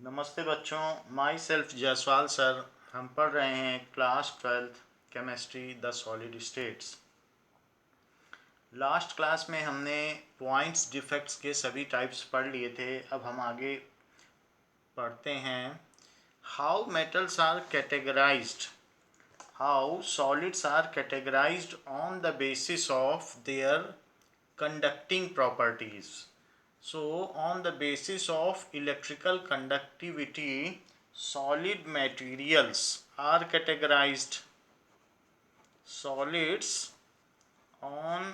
नमस्ते बच्चों, my self Jaiswal sir. हम पढ़ रहे हैं class 12th chemistry the solid states. Last class में हमने पॉइंट्स डिफेक्ट्स के सभी टाइप्स पढ़ लिए थे। अब हम आगे पढ़ते हैं how metals are categorised, how solids are categorised on the basis of their conducting properties. So on the basis of electrical conductivity, solid materials are categorized. Solids on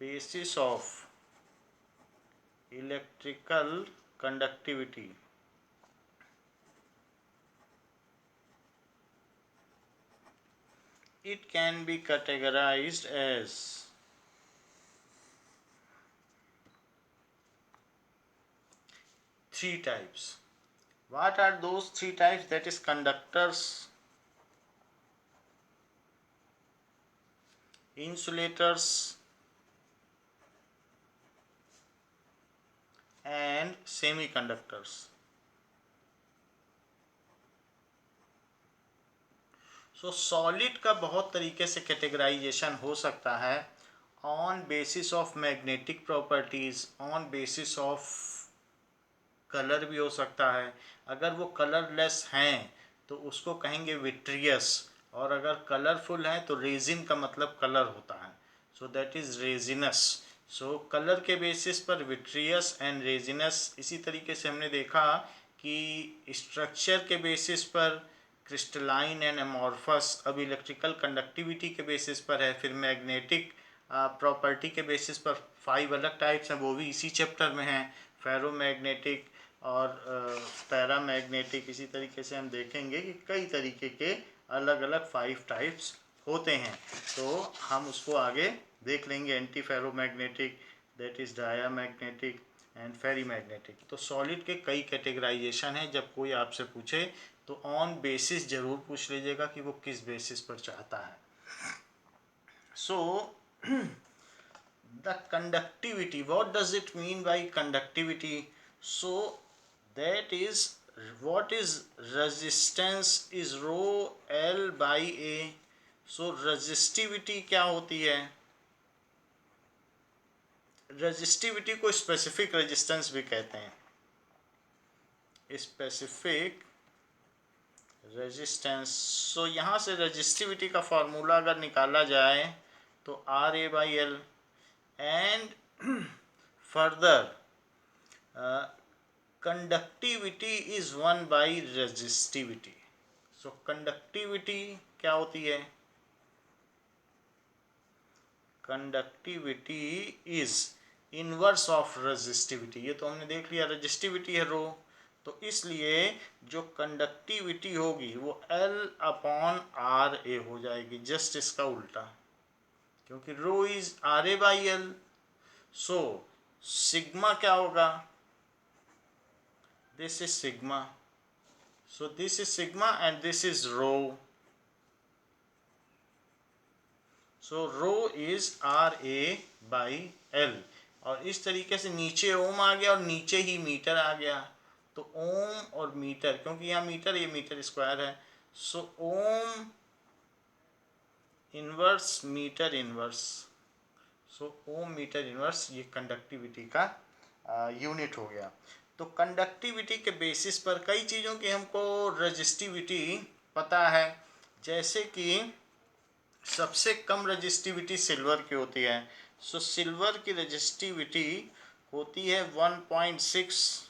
basis of electrical conductivity it can be categorized as three types. What are those three types? That is conductors, insulators and semiconductors. So solid का बहुत तरीके से categorisation हो सकता है, on basis of magnetic properties, on basis of colour भी हो सकता है। अगर वो कलरलेस हैं तो उसको कहेंगे विट्रियस, और अगर कलरफुल हैं तो रेजिन का मतलब कलर होता है, so that is resinous. So colour के बेसिस पर विट्रियस एंड रेजिनस। इसी तरीके से हमने देखा कि स्ट्रक्चर के बेसिस पर क्रिस्टलाइन एंड एमॉर्फस, अब इलेक्ट्रिकल कंडक्टिविटी के बेसिस पर है, फिर मैग्नेटिक प्रॉपर्टी के बेसिस पर 5 अलग टाइप्स हैं, वो भी इसी चैप्टर में हैं, फेरोमैग्नेटिक और पैरामैग्नेटिक। इसी तरीके से हम देखेंगे कि कई तरीके के अलग अलग 5 टाइप्स होते हैं, तो हम उसको आगे देख लेंगे। Antiferromagnetic, that is diamagnetic and ferrimagnetic. तो सॉलिड के कई कैटेगराइजेशन है। जब कोई आपसे पूछे तो ऑन बेसिस जरूर पूछ लीजिएगा कि वो किस बेसिस पर चाहता है। So the conductivity, what does it mean by conductivity? So that is what is resistance is rho L by A. So resistivity क्या होती है? रेजिस्टिविटी को स्पेसिफिक रेजिस्टेंस भी कहते हैं। Specific resistance. सो यहाँ से रेजिस्टिविटी का फॉर्मूला अगर निकाला जाए तो R A by L, and further conductivity is 1 by resistivity. So conductivity क्या होती है? Conductivity is inverse of resistivity. ये तो हमने देख लिया, रेजिस्टिविटी है रो, तो इसलिए जो कंडक्टिविटी होगी वो L अपॉन आर ए हो जाएगी, जस्ट इसका उल्टा, क्योंकि rho is R A by L. So sigma क्या होगा? This is sigma, so this is sigma and this is rho. So rho is R A by L, और इस तरीके से नीचे ओम आ गया और नीचे ही मीटर आ गया, तो ओम और मीटर, क्योंकि यहाँ मीटर, ये मीटर स्क्वायर है, सो ओम इनवर्स मीटर इनवर्स। सो ओम मीटर इनवर्स, ये कंडक्टिविटी का यूनिट हो गया। तो कंडक्टिविटी के बेसिस पर कई चीज़ों की हमको रेजिस्टिविटी पता है, जैसे कि सबसे कम रेजिस्टिविटी सिल्वर की होती है। सो सिल्वर की रेजिस्टिविटी होती है 1.6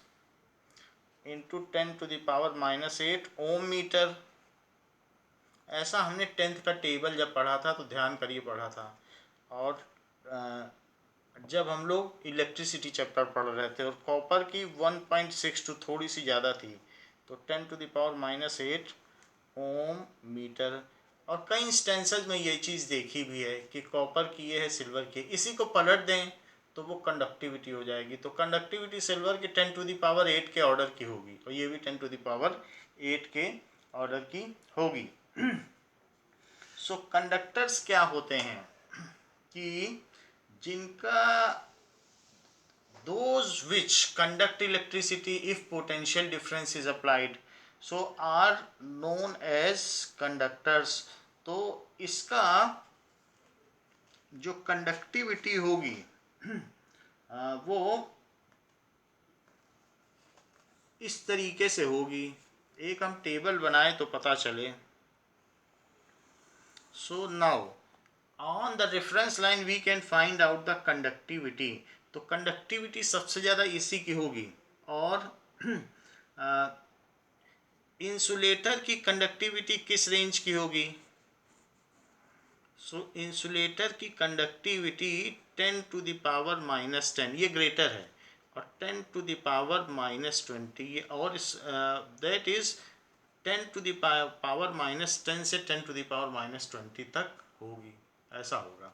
इंटू 10⁻⁸ ओम मीटर। ऐसा हमने 10th का टेबल जब पढ़ा था तो ध्यान करिए पढ़ा था। और जब हम लोग इलेक्ट्रिसिटी चैप्टर पढ़ रहे थे, और कॉपर की 1.62 थोड़ी सी ज़्यादा थी, तो 10⁻⁸ ओम मीटर। और कई इंस्टेंसेस में ये चीज़ देखी भी है कि कॉपर की ये है, सिल्वर की, इसी को पलट दें तो वो कंडक्टिविटी हो जाएगी। तो कंडक्टिविटी सिल्वर की 10⁸ के ऑर्डर की होगी, और ये भी 10⁸ के ऑर्डर की होगी। सो कंडक्टर्स क्या होते हैं कि जिनका those which conduct electricity if potential difference is applied so are known as conductors. तो इसका जो कंडक्टिविटी होगी वो इस तरीके से होगी, एक हम टेबल बनाए तो पता चले. So now on the reference line we can find out the conductivity. तो कंडक्टिविटी सबसे ज़्यादा इसी की होगी. और इंसुलेटर की कंडक्टिविटी किस रेंज की होगी? सो इंसुलेटर की कंडक्टिविटी 10 टू द पावर -10, ये ग्रेटर है, और 10 टू द पावर -20 ये, और इस that is 10 to the power -10 से 10 टू द पावर -20 तक होगी, ऐसा होगा.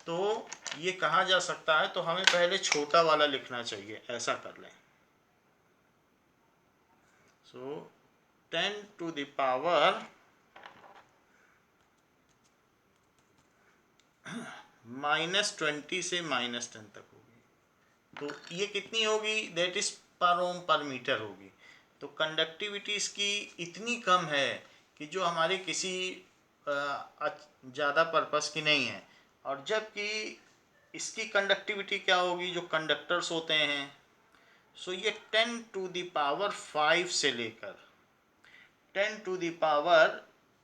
तो ये कहा जा सकता है. तो हमें पहले छोटा वाला लिखना चाहिए, ऐसा कर लें. सो 10 टू द पावर -20 से -10 तक होगी. तो ये कितनी होगी? दैट इज पर ओम पर मीटर होगी. तो कंडक्टिविटी इसकी इतनी कम है कि जो हमारे किसी ज़्यादा पर्पस की नहीं है. और जबकि इसकी कंडक्टिविटी क्या होगी, जो कंडक्टर्स होते हैं, सो ये 10 टू द पावर 5 से लेकर 10 टू द पावर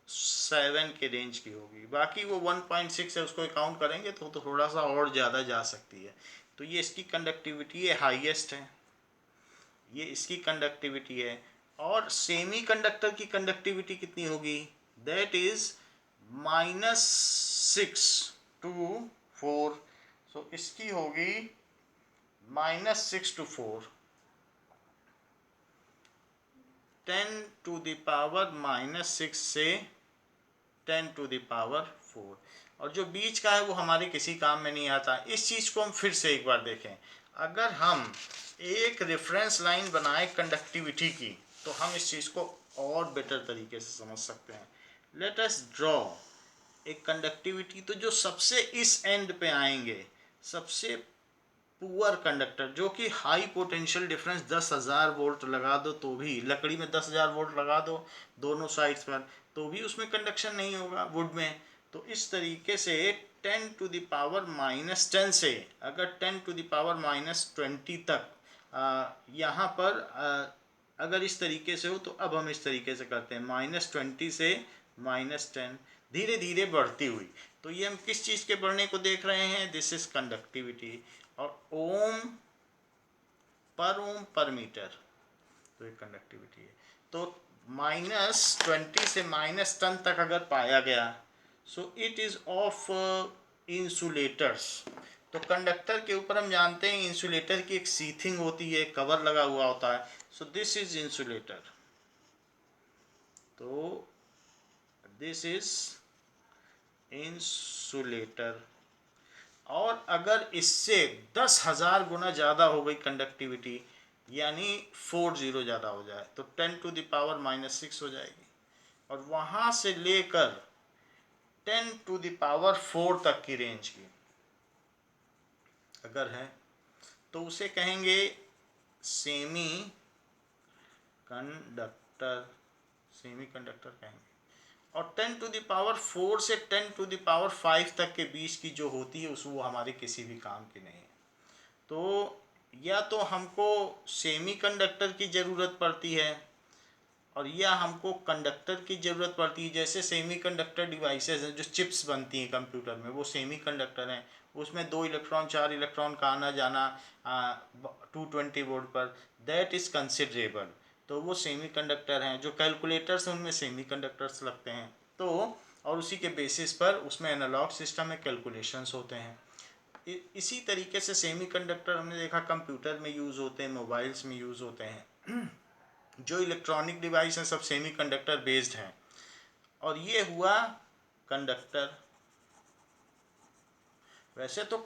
7 के रेंज की होगी. बाकी वो 1.6 है, उसको काउंट करेंगे तो थोड़ा सा और ज़्यादा जा सकती है. तो ये इसकी कंडक्टिविटी ये हाईएस्ट है, ये इसकी कंडक्टिविटी है. और सेमी कंडक्टर की कंडक्टिविटी कितनी होगी? That is -6 to 4. सो इसकी होगी -6 टू 4, 10 टू द पावर -6 से 10 टू द पावर 4. और जो बीच का है वो हमारे किसी काम में नहीं आता. इस चीज़ को हम फिर से एक बार देखें. अगर हम एक रेफरेंस लाइन बनाए कंडक्टिविटी की, तो हम इस चीज़ को और बेटर तरीके से समझ सकते हैं. लेट अस ड्रॉ एक कंडक्टिविटी. तो जो सबसे इस एंड पे आएंगे, सबसे पुअर कंडक्टर, जो कि हाई पोटेंशियल डिफरेंस 10,000 वोल्ट लगा दो तो भी, लकड़ी में 10,000 वोल्ट लगा दो दोनों साइड्स पर, तो भी उसमें कंडक्शन नहीं होगा वुड में. तो इस तरीके से 10 टू द पावर -10 से अगर 10 टू द पावर -20 तक यहाँ पर अगर इस तरीके से हो, तो अब हम इस तरीके से करते हैं -20 से -10, धीरे धीरे बढ़ती हुई. तो ये हम किस चीज़ के बढ़ने को देख रहे हैं? This is conductivity. और ओम पर मीटर, तो ये कंडक्टिविटी है. तो -20 से -10 तक अगर पाया गया, so it is of insulators. तो कंडक्टर के ऊपर हम जानते हैं इंसुलेटर की एक सीथिंग होती है, कवर लगा हुआ होता है. सो दिस इज इंसुलेटर. तो दिस इज इंसुलेटर. और अगर इससे 10,000 गुना ज़्यादा हो गई कंडक्टिविटी, यानी 40 ज़्यादा हो जाए, तो 10 टू द पावर -6 हो जाएगी. और वहाँ से लेकर 10 टू द पावर 4 तक की रेंज की अगर है, तो उसे कहेंगे सेमी कंडक्टर. सेमी कंडक्टर कहेंगे. और 10 टू द पावर 4 से 10 टू द पावर 5 तक के बीच की जो होती है, उस वो हमारे किसी भी काम की नहीं है. तो या तो हमको सेमी कंडक्टर की ज़रूरत पड़ती है, और या हमको कंडक्टर की ज़रूरत पड़ती है. जैसे सेमी कंडक्टर डिवाइसेस हैं, जो चिप्स बनती हैं कंप्यूटर में, वो सेमी कंडक्टर हैं. उसमें 2 इलेक्ट्रॉन 4 इलेक्ट्रॉन का आना जाना 220 वोल्ट पर, दैट इज़ कंसिडरेबल. तो वो सेमी कंडक्टर हैं. जो कैलकुलेटर्स हैं उनमें सेमी कंडक्टर्स लगते हैं. तो और उसी के बेसिस पर उसमें एनालॉग सिस्टम में कैलकुलेशंस होते हैं. इसी तरीके से सेमी कंडक्टर हमने देखा कंप्यूटर में यूज़ होते हैं, मोबाइल्स में यूज़ होते हैं. जो इलेक्ट्रॉनिक डिवाइस हैं सब सेमी कंडक्टर बेस्ड हैं. और ये हुआ कंडक्टर. वैसे तो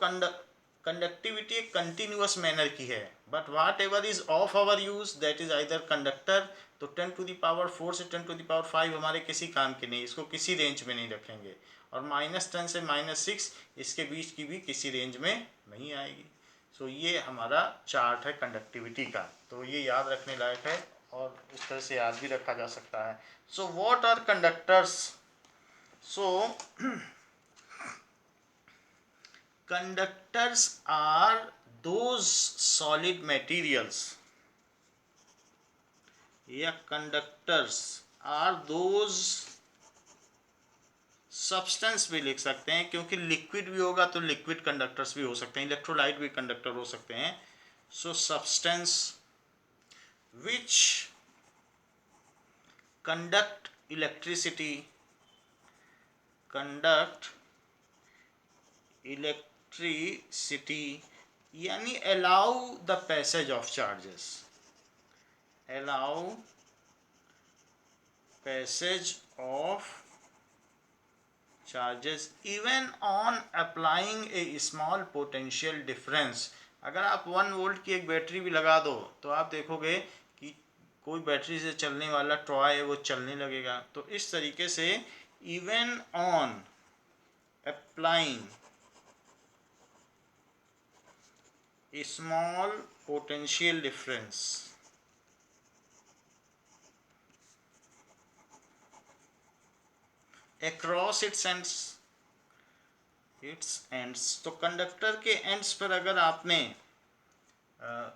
कंडक्टिविटी एक कंटिन्यूअस मैनर की है, but whatever is of our use that is either conductor. तो 10 टू द पावर 4 से 10 टू द पावर 5 हमारे किसी काम के नहीं, इसको किसी रेंज में नहीं रखेंगे. और -10 से -6 इसके बीच की भी किसी रेंज में नहीं आएगी. तो ये हमारा चार्ट है कंडक्टिविटी का, तो ये याद रखने लायक है और इस तरह से याद भी रखा जा सकता है। So what are conductors? So conductors are those solid materials, या conductors are those सब्सटेंस भी लिख सकते हैं, क्योंकि लिक्विड भी होगा तो लिक्विड कंडक्टर्स भी हो सकते हैं, इलेक्ट्रोलाइट भी कंडक्टर हो सकते हैं। So substance which conduct electricity, conduct electricity यानी allow the passage of charges, allow passage of charges even on applying a small potential difference. अगर आप 1 वोल्ट की एक बैटरी भी लगा दो तो आप देखोगे कि कोई बैटरी से चलने वाला टॉय है वो चलने लगेगा। तो इस तरीके से even on applying small potential difference across its ends, तो कंडक्टर के एंड्स पर अगर आपने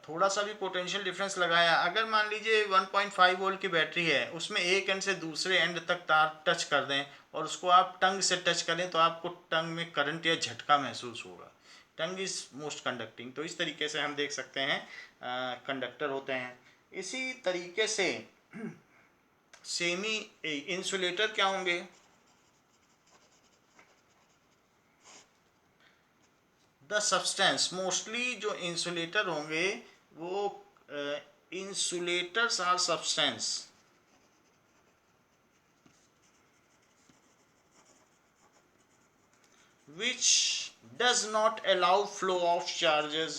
थोड़ा सा भी पोटेंशियल डिफरेंस लगाया, अगर मान लीजिए 1.5 वोल्ट की बैटरी है, उसमें एक एंड से दूसरे एंड तक तार टच कर दें और उसको आप टंग से टच करें तो आपको टंग में करंट या झटका महसूस होगा। Tongue is most conducting. तो इस तरीके से हम देख सकते हैं कंडक्टर होते हैं। इसी तरीके से सेमी इंसुलेटर क्या होंगे? द सब्सटेंस, मोस्टली जो इंसुलेटर होंगे वो insulators are substance which does not allow flow of charges,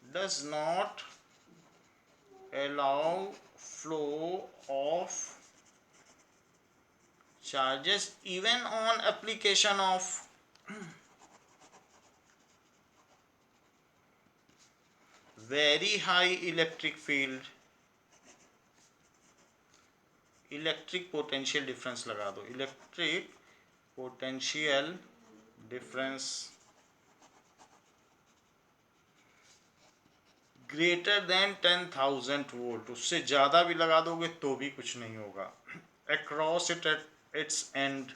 does not allow flow of charges even on application of very high electric field, electric potential difference लगा दो, electric potential difference greater than 10,000 volt, उससे ज़्यादा भी लगा दोगे तो भी कुछ नहीं होगा। अक्रॉस इट्स एंड,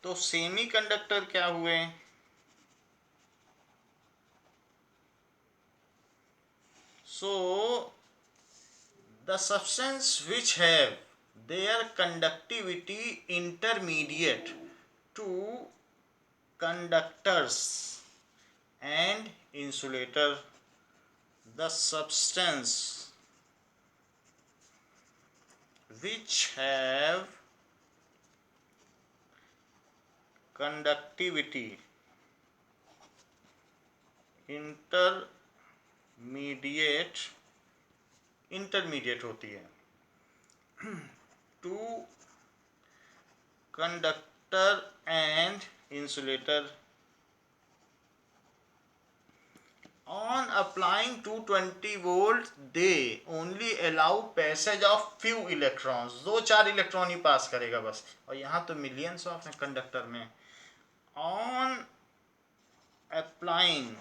तो सेमी कंडक्टर क्या हुए? So the substance which have their conductivity intermediate to conductors and insulator, the substance which have conductivity intermediate होती है to conductor and insulator, on applying 220 volt they only allow passage of few electrons, 2-4 electron ही पास करेगा बस, और यहाँ तो millions of है conductor में। on applying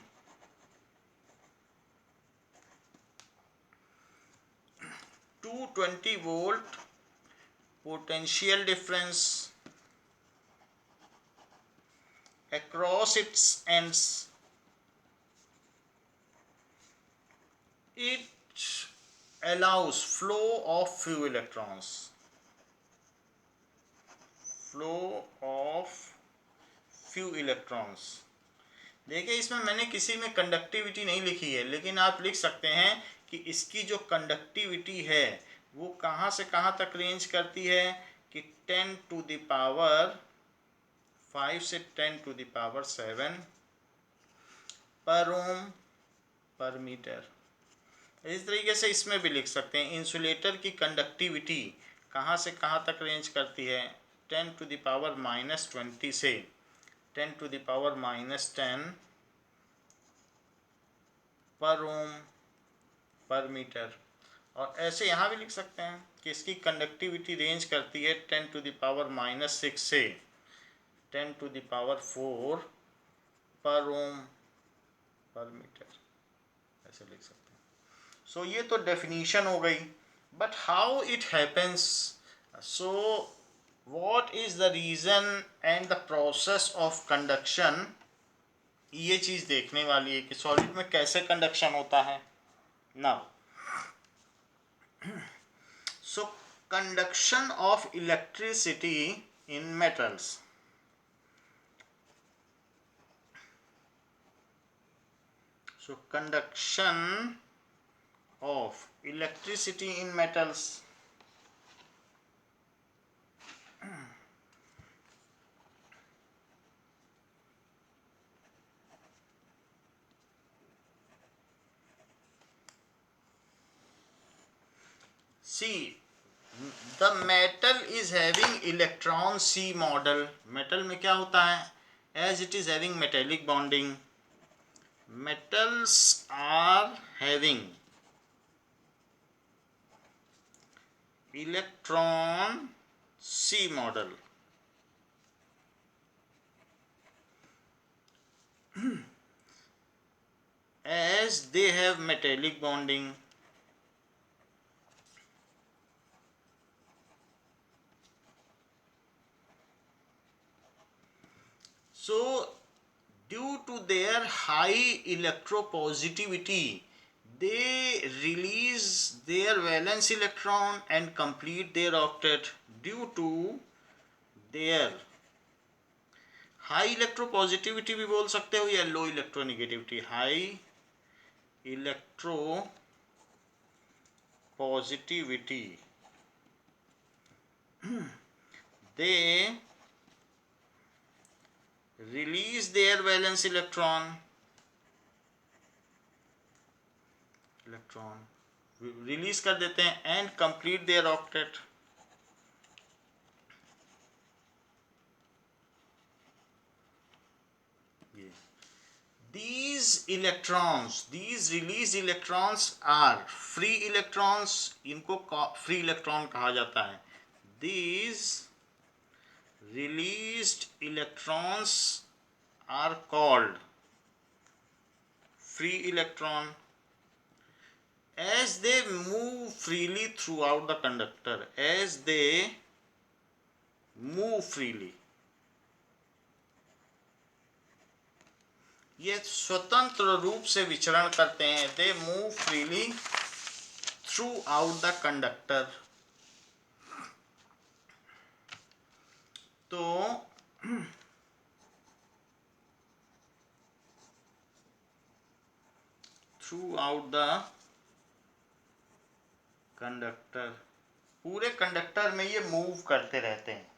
220 volt potential difference across its ends, it allows flow of few electrons, flow of few electrons। देखिए इसमें मैंने किसी में कंडक्टिविटी नहीं लिखी है, लेकिन आप लिख सकते हैं कि इसकी जो कंडक्टिविटी है वो कहाँ से कहाँ तक रेंज करती है कि 10 to the power 5 से 10 to the power 7 पर ओम पर मीटर। इस तरीके से इसमें भी लिख सकते हैं इंसुलेटर की कंडक्टिविटी कहाँ से कहाँ तक रेंज करती है, 10 to the power -20 से 10⁻⁻10 पर ओम पर मीटर। और ऐसे यहाँ भी लिख सकते हैं कि इसकी कंडक्टिविटी रेंज करती है 10⁻⁻6 से 10⁻⁴ पर ओम पर मीटर, ऐसे लिख सकते हैं। सो ये तो डेफिनेशन हो गई, but how it happens, so what is the reason and the process of conduction, ये चीज़ देखने वाली है कि सॉलिड में कैसे कंडक्शन होता है। Now so conduction of electricity in metals, so conduction of electricity in metals, see the metal is having electron C model, metal में क्या होता है, as it is having metallic bonding, metals are having electron C model, as they have metallic bonding. So due to their high electropositivity, they release their valence electron and complete their octet. Due to their high electropositivity भी बोल सकते हो या low electronegativity, high electropositivity, they release their valence electron release कर देते हैं and complete their octet. These electrons, these released electrons are free electrons, इनको free electron कहा जाता है। These released electrons are called free electron, as they move freely throughout the conductor, as they move freely, ये स्वतंत्र रूप से विचरण करते हैं, they move freely throughout the conductor. तो थ्रू आउट द कंडक्टर, पूरे कंडक्टर में ये मूव करते रहते हैं।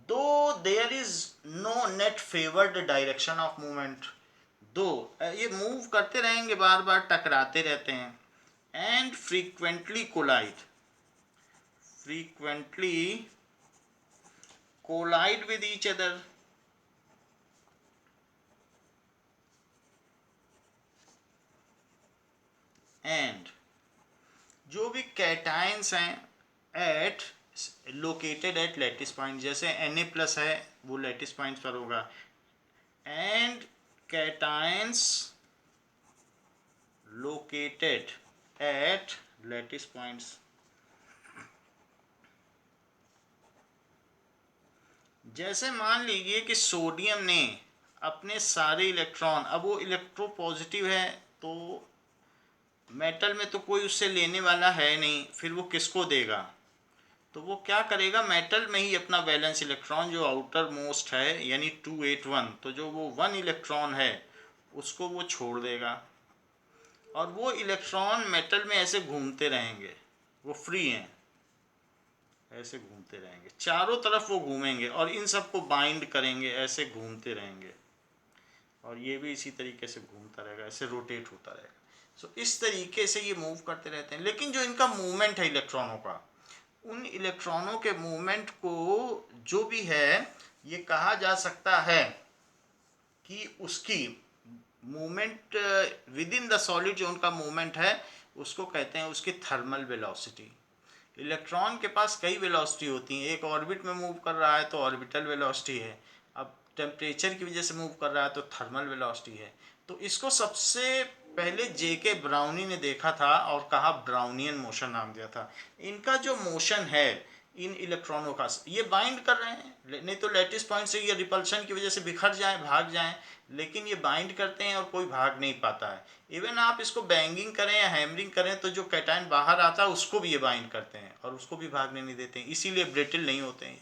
Though there is no net favoured direction of movement, though ये मूव करते रहेंगे, बार बार टकराते रहते हैं, and frequently collide with each other, and जो भी कैटायंस हैं at located at lattice point, जैसे Na+ है वो लैटिस पॉइंट पर होगा, and cations located at lattice points. जैसे मान लीजिए कि सोडियम ने अपने सारे इलेक्ट्रॉन, अब वो इलेक्ट्रोपॉजिटिव है तो मेटल में तो कोई उससे लेने वाला है नहीं, फिर वो किसको देगा, तो वो क्या करेगा, मेटल में ही अपना वैलेंस इलेक्ट्रॉन जो आउटर मोस्ट है यानी 281, तो जो वो 1 इलेक्ट्रॉन है उसको वो छोड़ देगा, और वो इलेक्ट्रॉन मेटल में ऐसे घूमते रहेंगे, वो फ्री हैं, ऐसे घूमते रहेंगे, चारों तरफ वो घूमेंगे और इन सबको बाइंड करेंगे, ऐसे घूमते रहेंगे, और ये भी इसी तरीके से घूमता रहेगा, ऐसे रोटेट होता रहेगा। सो इस तरीके से ये मूव करते रहते हैं। लेकिन जो इनका मूवमेंट है इलेक्ट्रॉनों का, उन इलेक्ट्रॉनों के मूवमेंट को जो भी है ये कहा जा सकता है कि उसकी movement with in the solid, जो उनका मूवमेंट है उसको कहते हैं उसकी थर्मल वेलोसिटी। इलेक्ट्रॉन के पास कई वेलोसिटी होती हैं, एक ऑर्बिट में मूव कर रहा है तो ऑर्बिटल वेलोसिटी है, अब टेम्परेचर की वजह से मूव कर रहा है तो थर्मल वेलोसिटी है। तो इसको सबसे पहले जेके ब्राउनी ने देखा था और कहा ब्राउनियन मोशन नाम दिया था। इनका जो मोशन है इन इलेक्ट्रॉनों का, ये बाइंड कर रहे हैं, नहीं तो लैटिस पॉइंट से ये रिपल्शन की वजह से बिखर जाए, भाग जाएं, लेकिन ये बाइंड करते हैं और कोई भाग नहीं पाता है। इवन आप इसको बैंगिंग करें या हैमरिंग करें तो जो कैटायन बाहर आता है उसको भी ये बाइंड करते हैं और उसको भी भागने नहीं देते हैं, इसीलिए ब्रिटल नहीं होते हैं।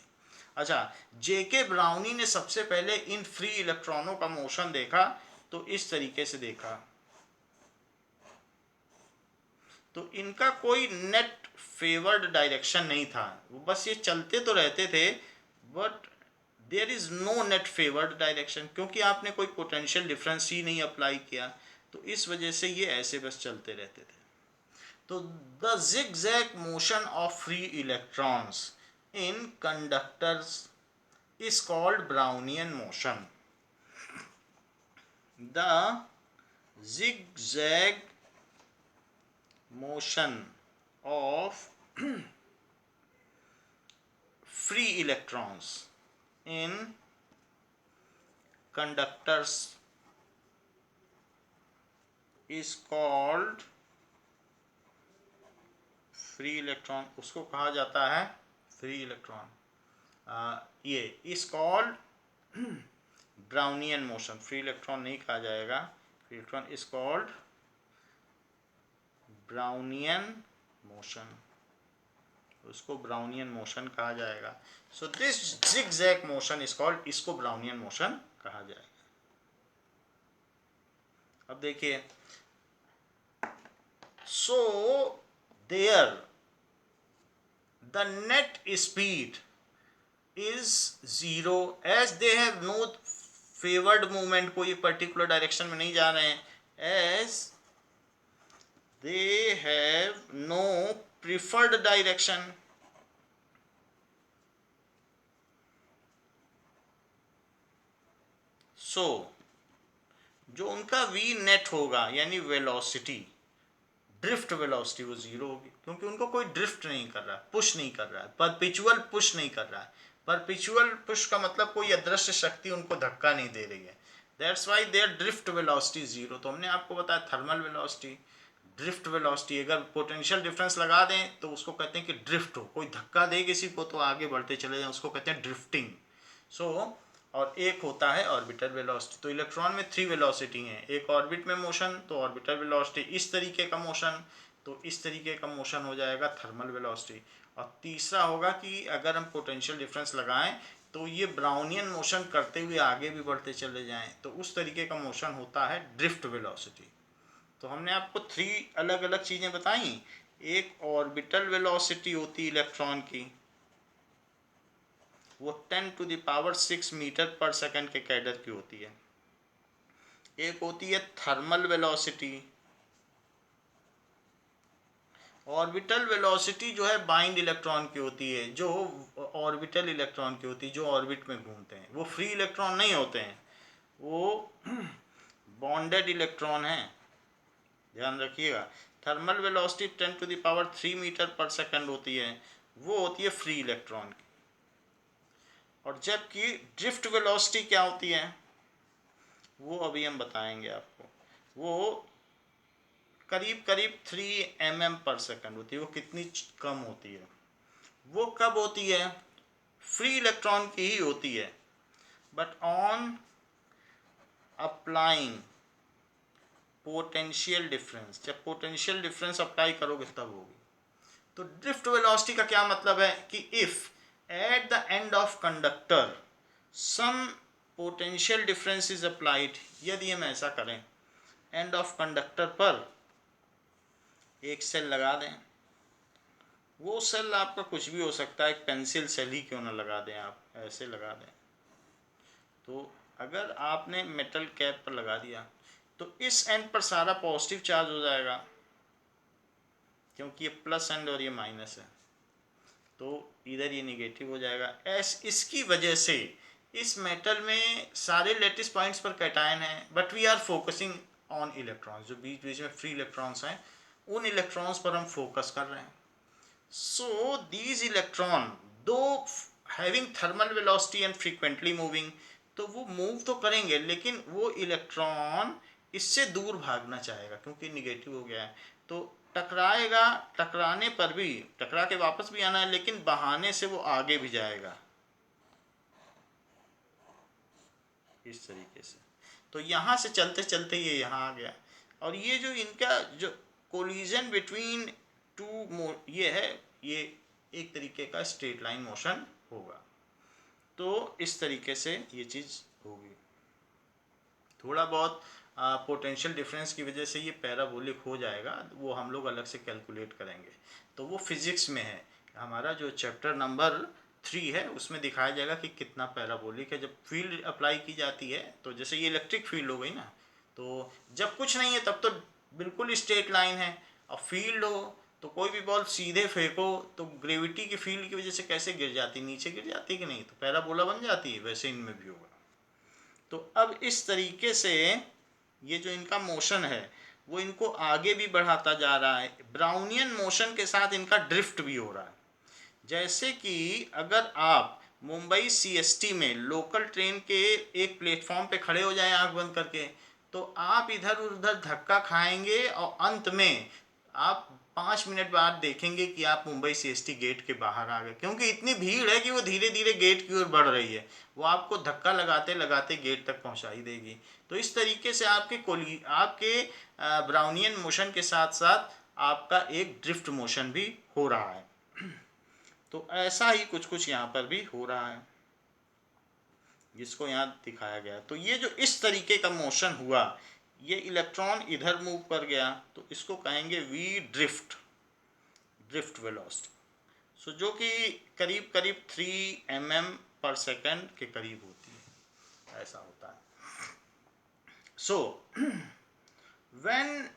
अच्छा, जेके ब्राउनी ने सबसे पहले इन फ्री इलेक्ट्रॉनों का मोशन देखा तो इस तरीके से देखा, तो इनका कोई नेट फेवर्ड डायरेक्शन नहीं था, वो बस ये चलते तो रहते थे but there is no net favoured direction, क्योंकि आपने कोई पोटेंशियल डिफरेंस ही नहीं अप्लाई किया, तो इस वजह से ये ऐसे बस चलते रहते थे। तो the zigzag motion of free electrons in conductors is called Brownian motion. The zigzag motion of free electrons in conductors is called free electron, उसको कहा जाता है फ्री इलेक्ट्रॉन, ये is called Brownian motion. Free electron नहीं कहा जाएगा, free electron is called Brownian motion, उसको Brownian motion कहा जाएगा। So this zigzag motion is called, इसको ब्राउनियन मोशन कहा जाएगा। अब देखिए, so there the net speed is zero as they have no favored movement, कोई particular direction में नहीं जा रहे हैं, as they have no preferred direction, so जो उनका v net होगा यानी वेलोसिटी, ड्रिफ्ट वेलोसिटी, वो जीरो होगी, क्योंकि उनको कोई ड्रिफ्ट नहीं कर रहा है, पुश नहीं कर रहा है, परपेचुअल पुश नहीं कर रहा है। परपेचुअल पुश का मतलब कोई अदृश्य शक्ति उनको धक्का नहीं दे रही है, that's why there drift velocity zero. तो हमने आपको बताया थर्मल वेलोसिटी, ड्रिफ्ट वेलोसिटी, अगर पोटेंशियल डिफरेंस लगा दें तो उसको कहते हैं कि ड्रिफ्ट हो, कोई धक्का दे किसी को तो आगे बढ़ते चले जाएं, उसको कहते हैं ड्रिफ्टिंग। सो और एक होता है ऑर्बिटल वेलोसिटी। तो इलेक्ट्रॉन में 3 वेलोसिटी हैं, एक ऑर्बिट में मोशन तो ऑर्बिटल वेलोसिटी, इस तरीके का मोशन तो इस तरीके का मोशन हो जाएगा थर्मल वेलोसिटी, और तीसरा होगा कि अगर हम पोटेंशियल डिफरेंस लगाएं तो ये ब्राउनियन मोशन करते हुए आगे भी बढ़ते चले जाएं, तो उस तरीके का मोशन होता है ड्रिफ्ट वेलोसिटी। तो हमने आपको 3 अलग अलग चीज़ें बताई, एक ऑर्बिटल वेलोसिटी होती इलेक्ट्रॉन की, वो 10⁶ मीटर पर सेकंड के कैडर की होती है। एक होती है थर्मल वेलोसिटी, ऑर्बिटल वेलोसिटी जो है बाइंड इलेक्ट्रॉन की होती है, जो ऑर्बिटल इलेक्ट्रॉन की होती है, जो ऑर्बिट में घूमते हैं, वो फ्री इलेक्ट्रॉन नहीं होते हैं, वो बॉन्डेड इलेक्ट्रॉन हैं, ध्यान रखिएगा। थर्मल वेलोसिटी 10⁻³ मीटर पर सेकंड होती है, वो होती है फ्री इलेक्ट्रॉन की। और जबकि ड्रिफ्ट वेलोसिटी क्या होती है वो अभी हम बताएंगे आपको, वो करीब करीब 3 mm पर सेकंड होती है। वो कितनी कम होती है, वो कब होती है, फ्री इलेक्ट्रॉन की ही होती है, but on applying potential difference, जब पोटेंशियल डिफरेंस अप्लाई करोगे तब होगी। तो ड्रिफ्ट वेलोसिटी का क्या मतलब है कि if at the end of conductor some potential difference is applied, यदि हम ऐसा करें एंड ऑफ कंडक्टर पर एक सेल लगा दें, वो सेल आपका कुछ भी हो सकता है, एक पेंसिल सेल ही क्यों ना लगा दें, आप ऐसे लगा दें, तो अगर आपने मेटल कैप पर लगा दिया तो इस एंड पर सारा पॉजिटिव चार्ज हो जाएगा, क्योंकि ये प्लस एंड और ये माइनस है, तो इधर ये निगेटिव हो जाएगा। इसकी वजह से इस मेटल में सारे लेटिस पॉइंट्स पर कैटायन हैं, but we are focusing on electrons, जो बीच बीच में फ्री इलेक्ट्रॉन्स हैं उन इलेक्ट्रॉन्स पर हम फोकस कर रहे हैं. सो दीज इलेक्ट्रॉन दो having thermal velocity and frequently moving, तो वो मूव तो करेंगे लेकिन वो इलेक्ट्रॉन इससे दूर भागना चाहेगा क्योंकि निगेटिव हो गया है, तो टकराएगा. टकराने पर भी टकरा के वापस भी आना है, लेकिन बहाने से वो आगे भी जाएगा इस तरीके से. तो यहाँ से चलते चलते ये यहाँ आ गया, और ये जो इनका जो कोलिजन बिटवीन टू ये है, ये एक तरीके का स्ट्रेट लाइन मोशन होगा. तो इस तरीके से ये चीज़ होगी. थोड़ा बहुत पोटेंशियल डिफरेंस की वजह से ये पैराबोलिक हो जाएगा, वो हम लोग अलग से कैलकुलेट करेंगे. तो वो फिजिक्स में है, हमारा जो चैप्टर नंबर 3 है उसमें दिखाया जाएगा कि कितना पैराबोलिक है. जब फील्ड अप्लाई की जाती है, तो जैसे ये इलेक्ट्रिक फील्ड हो गई ना, तो जब कुछ नहीं है तब तो बिल्कुल स्ट्रेट लाइन है. और फील्ड हो तो कोई भी बॉल सीधे फेंको तो ग्रेविटी की फील्ड की वजह से कैसे गिर जाती, नीचे गिर जाती कि नहीं, तो पैराबोला बन जाती है. वैसे इनमें भी होगा. तो अब इस तरीके से ये जो इनका मोशन है वो इनको आगे भी बढ़ाता जा रहा है. ब्राउनियन मोशन के साथ इनका ड्रिफ्ट भी हो रहा है. जैसे कि अगर आप मुंबई सीएसटी में लोकल ट्रेन के एक प्लेटफॉर्म पे खड़े हो जाएं आंख बंद करके, तो आप इधर उधर धक्का खाएंगे और अंत में आप 5 मिनट बाद देखेंगे कि आप मुंबई सीएसटी गेट के बाहर आ गए, क्योंकि इतनी भीड़ है कि वो धीरे धीरे गेट की ओर बढ़ रही है. वो आपको धक्का लगाते लगाते गेट तक पहुंचा ही देगी. तो इस तरीके से आपके ब्राउनियन मोशन के साथ साथ आपका एक ड्रिफ्ट मोशन भी हो रहा है. तो ऐसा ही कुछ कुछ यहाँ पर भी हो रहा है जिसको यहाँ दिखाया गया. तो ये जो इस तरीके का मोशन हुआ, ये इलेक्ट्रॉन इधर मूव कर गया, तो इसको कहेंगे वी ड्रिफ्ट, ड्रिफ्ट वेलोसिटी. सो जो कि करीब करीब 3 mm/सेकंड के करीब होती है, ऐसा होता है. So when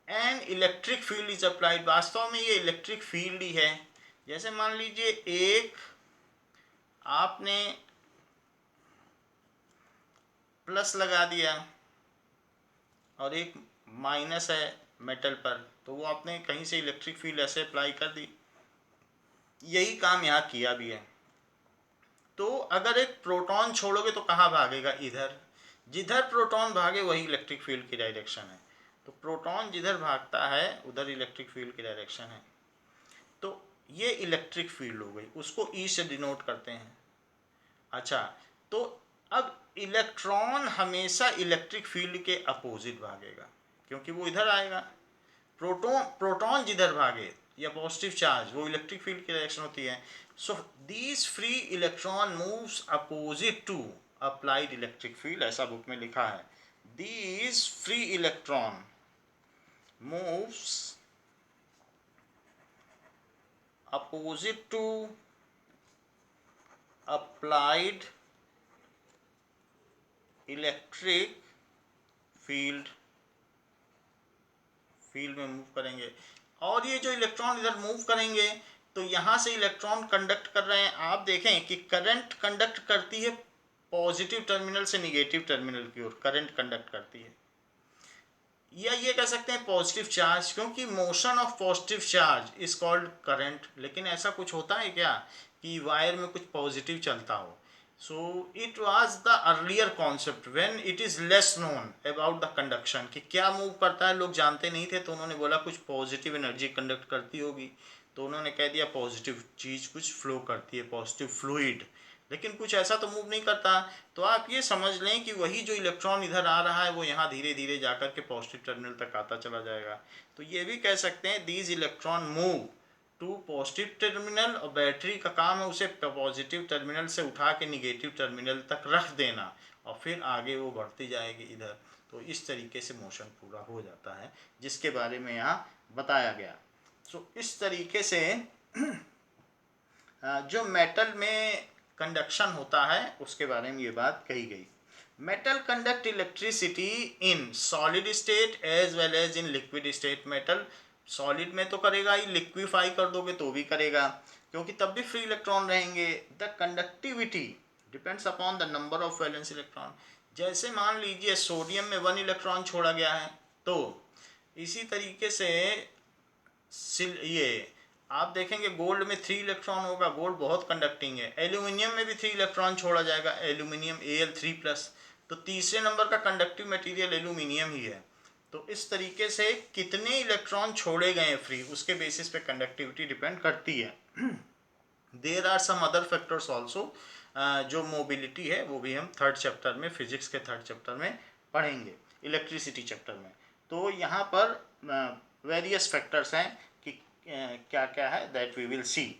an electric field is applied, वास्तव में ये इलेक्ट्रिक फील्ड ही है. जैसे मान लीजिए एक आपने प्लस लगा दिया और एक माइनस है मेटल पर, तो वो आपने कहीं से इलेक्ट्रिक फील्ड ऐसे अप्लाई कर दी. यही काम यहाँ किया भी है. तो अगर एक प्रोटॉन छोड़ोगे तो कहाँ भागेगा, इधर. जिधर प्रोटॉन भागे वही इलेक्ट्रिक फील्ड की डायरेक्शन है. तो प्रोटॉन जिधर भागता है उधर इलेक्ट्रिक फील्ड की डायरेक्शन है. तो ये इलेक्ट्रिक फील्ड हो गई, उसको ई से डिनोट करते हैं. अच्छा, तो अब इलेक्ट्रॉन हमेशा इलेक्ट्रिक फील्ड के अपोजिट भागेगा क्योंकि वो इधर आएगा. प्रोटॉन जिधर भागे या पॉजिटिव चार्ज, वो इलेक्ट्रिक फील्ड की डायरेक्शन होती है. So these free electron moves opposite to applied electric field, ऐसा बुक में लिखा है. These free electron moves opposite to applied electric field में मूव करेंगे. और ये जो इलेक्ट्रॉन इधर मूव करेंगे तो यहाँ से इलेक्ट्रॉन कंडक्ट कर रहे हैं. आप देखें कि करंट कंडक्ट करती है पॉजिटिव टर्मिनल से निगेटिव टर्मिनल की ओर, करंट कंडक्ट करती है. या ये कह सकते हैं पॉजिटिव चार्ज, क्योंकि motion of positive charge is called current. लेकिन ऐसा कुछ होता है क्या कि वायर में कुछ पॉजिटिव चलता हो. So it was the earlier concept when it is less known about the conduction, कि क्या मूव करता है लोग जानते नहीं थे. तो उन्होंने बोला कुछ पॉजिटिव एनर्जी कंडक्ट करती होगी, तो उन्होंने कह दिया पॉजिटिव चीज़ कुछ फ्लो करती है, पॉजिटिव फ्लूइड. लेकिन कुछ ऐसा तो मूव नहीं करता. तो आप ये समझ लें कि वही जो इलेक्ट्रॉन इधर आ रहा है वो यहाँ धीरे धीरे जाकर के पॉजिटिव टर्मिनल तक आता चला जाएगा. तो ये भी कह सकते हैं these electron move to positive terminal, और बैटरी का काम है उसे पॉजिटिव टर्मिनल से उठा के निगेटिव टर्मिनल तक रख देना, और फिर आगे वो बढ़ती जाएगी इधर. तो इस तरीके से मोशन पूरा हो जाता है जिसके बारे में यहाँ बताया गया. सो इस तरीके से जो मेटल में कंडक्शन होता है उसके बारे में ये बात कही गई. Metal conduct electricity in solid state as well as in liquid state. Metal solid में तो करेगा ही, लिक्विफाई कर दोगे तो भी करेगा, क्योंकि तब भी फ्री इलेक्ट्रॉन रहेंगे. The conductivity depends upon the number of valence electron. जैसे मान लीजिए सोडियम में 1 इलेक्ट्रॉन छोड़ा गया है, तो इसी तरीके से ये आप देखेंगे गोल्ड में 3 इलेक्ट्रॉन होगा, गोल्ड बहुत कंडक्टिंग है। एल्यूमिनियम में भी 3 इलेक्ट्रॉन छोड़ा जाएगा, एल्यूमिनियम Al3+, तो तीसरे नंबर का कंडक्टिव मटेरियल एल्यूमिनियम ही है। तो इस तरीके से कितने इलेक्ट्रॉन छोड़े गए हैं फ्री, उसके बेसिस पे कंडक्टिविटी डिपेंड करती है। There are some other factors also, जो मोबिलिटी है वो भी हम थर्ड चैप्टर में, फिजिक्स के थर्ड चैप्टर में पढ़ेंगे, इलेक्ट्रिसिटी चैप्टर में। तो यहाँ पर वेरियस फैक्टर्स हैं कि क्या क्या है, that we will see.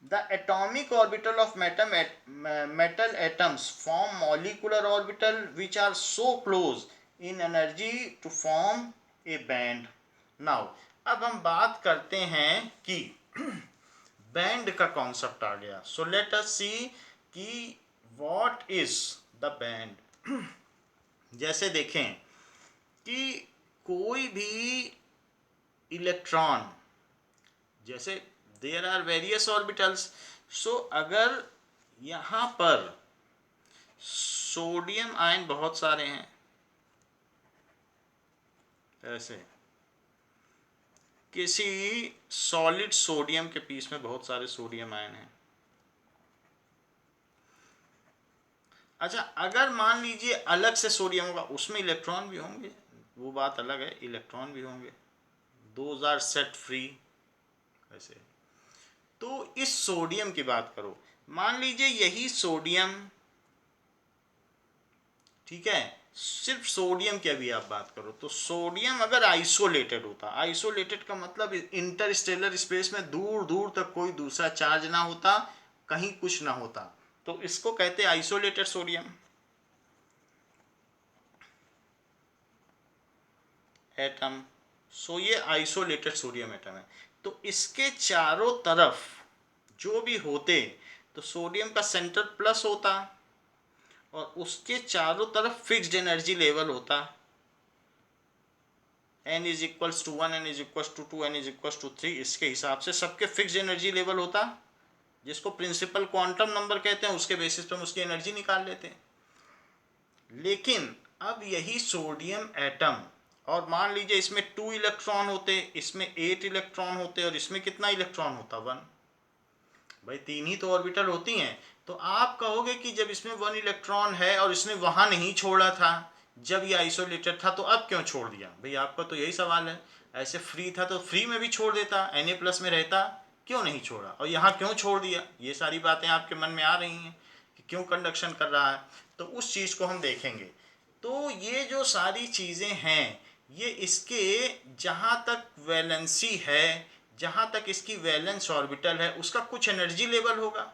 The atomic orbital of metal atoms form molecular orbital which are so close in energy to form a band. Now, अब हम बात करते हैं कि बैंड का कॉन्सेप्ट आ गया। सो लेट अस सी कि व्हाट इज द बैंड। जैसे देखें कि कोई भी इलेक्ट्रॉन, जैसे देयर आर वेरियस ऑर्बिटल्स, सो अगर यहाँ पर सोडियम आयन बहुत सारे हैं, ऐसे किसी सॉलिड सोडियम के पीस में बहुत सारे सोडियम आयन हैं। अच्छा, अगर मान लीजिए अलग से सोडियम होगा, उसमें इलेक्ट्रॉन भी होंगे, वो बात अलग है, इलेक्ट्रॉन भी होंगे, दोज आर सेट फ्री। ऐसे तो इस सोडियम की बात करो, मान लीजिए यही सोडियम, ठीक है, सिर्फ सोडियम की अभी आप बात करो, तो सोडियम अगर आइसोलेटेड होता, आइसोलेटेड का मतलब इंटरस्टेलर स्पेस में दूर दूर तक कोई दूसरा चार्ज ना होता, कहीं कुछ ना होता, तो इसको कहते हैं आइसोलेटेड सोडियम एटम। सो ये आइसोलेटेड सोडियम एटम है। तो इसके चारों तरफ जो भी होते, तो सोडियम का सेंटर प्लस होता और उसके चारों तरफ फिक्स्ड एनर्जी लेवल होता, n is equals to 1, n is equals to 2, n is equals to 3, इसके हिसाब से सबके फिक्स्ड एनर्जी लेवल होता, जिसको प्रिंसिपल क्वांटम नंबर कहते हैं, उसके बेसिस पर हम उसकी एनर्जी निकाल लेते हैं। लेकिन अब यही सोडियम एटम, और मान लीजिए इसमें 2 इलेक्ट्रॉन होते, इसमें 8 इलेक्ट्रॉन होते, और इसमें कितना इलेक्ट्रॉन होता, 1। भाई 3 ही तो ऑर्बिटल होती हैं, तो आप कहोगे कि जब इसमें 1 इलेक्ट्रॉन है और इसने वहाँ नहीं छोड़ा था, जब ये आइसोलेटेड था, तो अब क्यों छोड़ दिया? भाई आपका तो यही सवाल है। ऐसे फ्री था तो फ्री में भी छोड़ देता, Na+ में रहता, क्यों नहीं छोड़ा, और यहाँ क्यों छोड़ दिया? ये सारी बातें आपके मन में आ रही हैं कि क्यों कंडक्शन कर रहा है, तो उस चीज़ को हम देखेंगे। तो ये जो सारी चीज़ें हैं, ये इसके जहाँ तक वैलेंसी है, जहाँ तक इसकी वैलेंस ऑर्बिटल है, उसका कुछ एनर्जी लेवल होगा,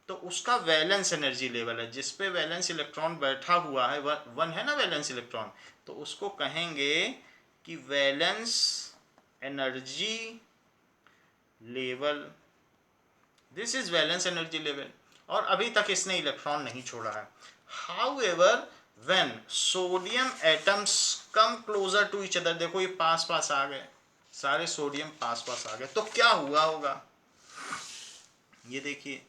तो उसका वैलेंस एनर्जी लेवल है, जिस पे वैलेंस इलेक्ट्रॉन बैठा हुआ है, 1 है ना वैलेंस इलेक्ट्रॉन, तो उसको कहेंगे कि valence energy level, this is valence energy level. और अभी तक इसने इलेक्ट्रॉन नहीं छोड़ा है। However when sodium atoms come closer to each other, देखो ये पास पास आ गए, सारे सोडियम पास पास आ गए, तो क्या हुआ होगा, ये देखिए,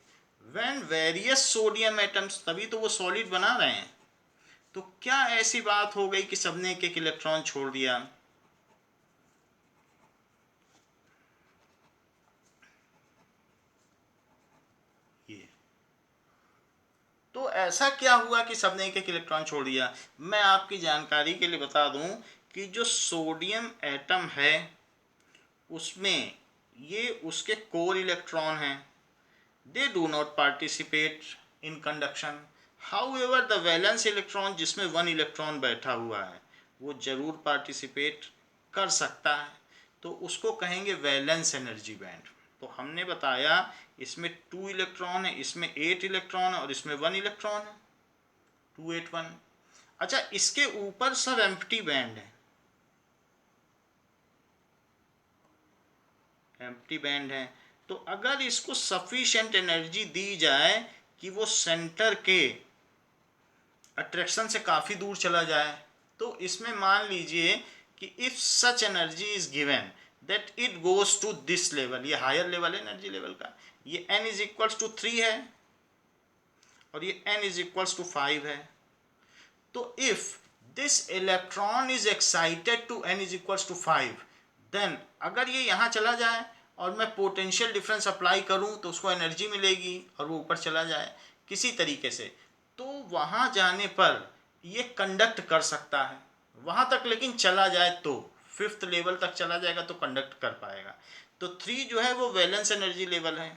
व्हेन वेरियस सोडियम एटम्स, तभी तो वो सॉलिड बना रहे हैं, तो क्या ऐसी बात हो गई कि सबने एक एक इलेक्ट्रॉन छोड़ दिया? ये तो ऐसा क्या हुआ कि सबने एक एक इलेक्ट्रॉन छोड़ दिया? मैं आपकी जानकारी के लिए बता दूं कि जो सोडियम एटम है, उसमें ये उसके कोर इलेक्ट्रॉन हैं, they do not participate in conduction. However the valence electron, जिसमें 1 इलेक्ट्रॉन बैठा हुआ है, वो जरूर पार्टिसिपेट कर सकता है, तो उसको कहेंगे वैलेंस एनर्जी बैंड। तो हमने बताया इसमें 2 इलेक्ट्रॉन है, इसमें 8 इलेक्ट्रॉन है, और इसमें 1 इलेक्ट्रॉन है, 2 8 1। अच्छा, इसके ऊपर सब एम्प्टी बैंड है, एम्प्टी बैंड है, तो अगर इसको सफिशिएंट एनर्जी दी जाए कि वो सेंटर के अट्रैक्शन से काफ़ी दूर चला जाए, तो इसमें मान लीजिए कि if such energy is given that it goes to this level, ये हायर लेवल है एनर्जी लेवल का, ये n इज इक्वल्स टू 3 है, और ये n इज इक्वल्स टू 5 है। तो if this electron is excited to n is equals to 5, then अगर ये यहाँ चला जाए और मैं पोटेंशियल डिफरेंस अप्लाई करूँ तो उसको एनर्जी मिलेगी और वो ऊपर चला जाए किसी तरीके से, तो वहाँ जाने पर ये कंडक्ट कर सकता है वहाँ तक, लेकिन चला जाए तो 5th लेवल तक चला जाएगा तो कंडक्ट कर पाएगा। तो 3 जो है वो वैलेंस एनर्जी लेवल है।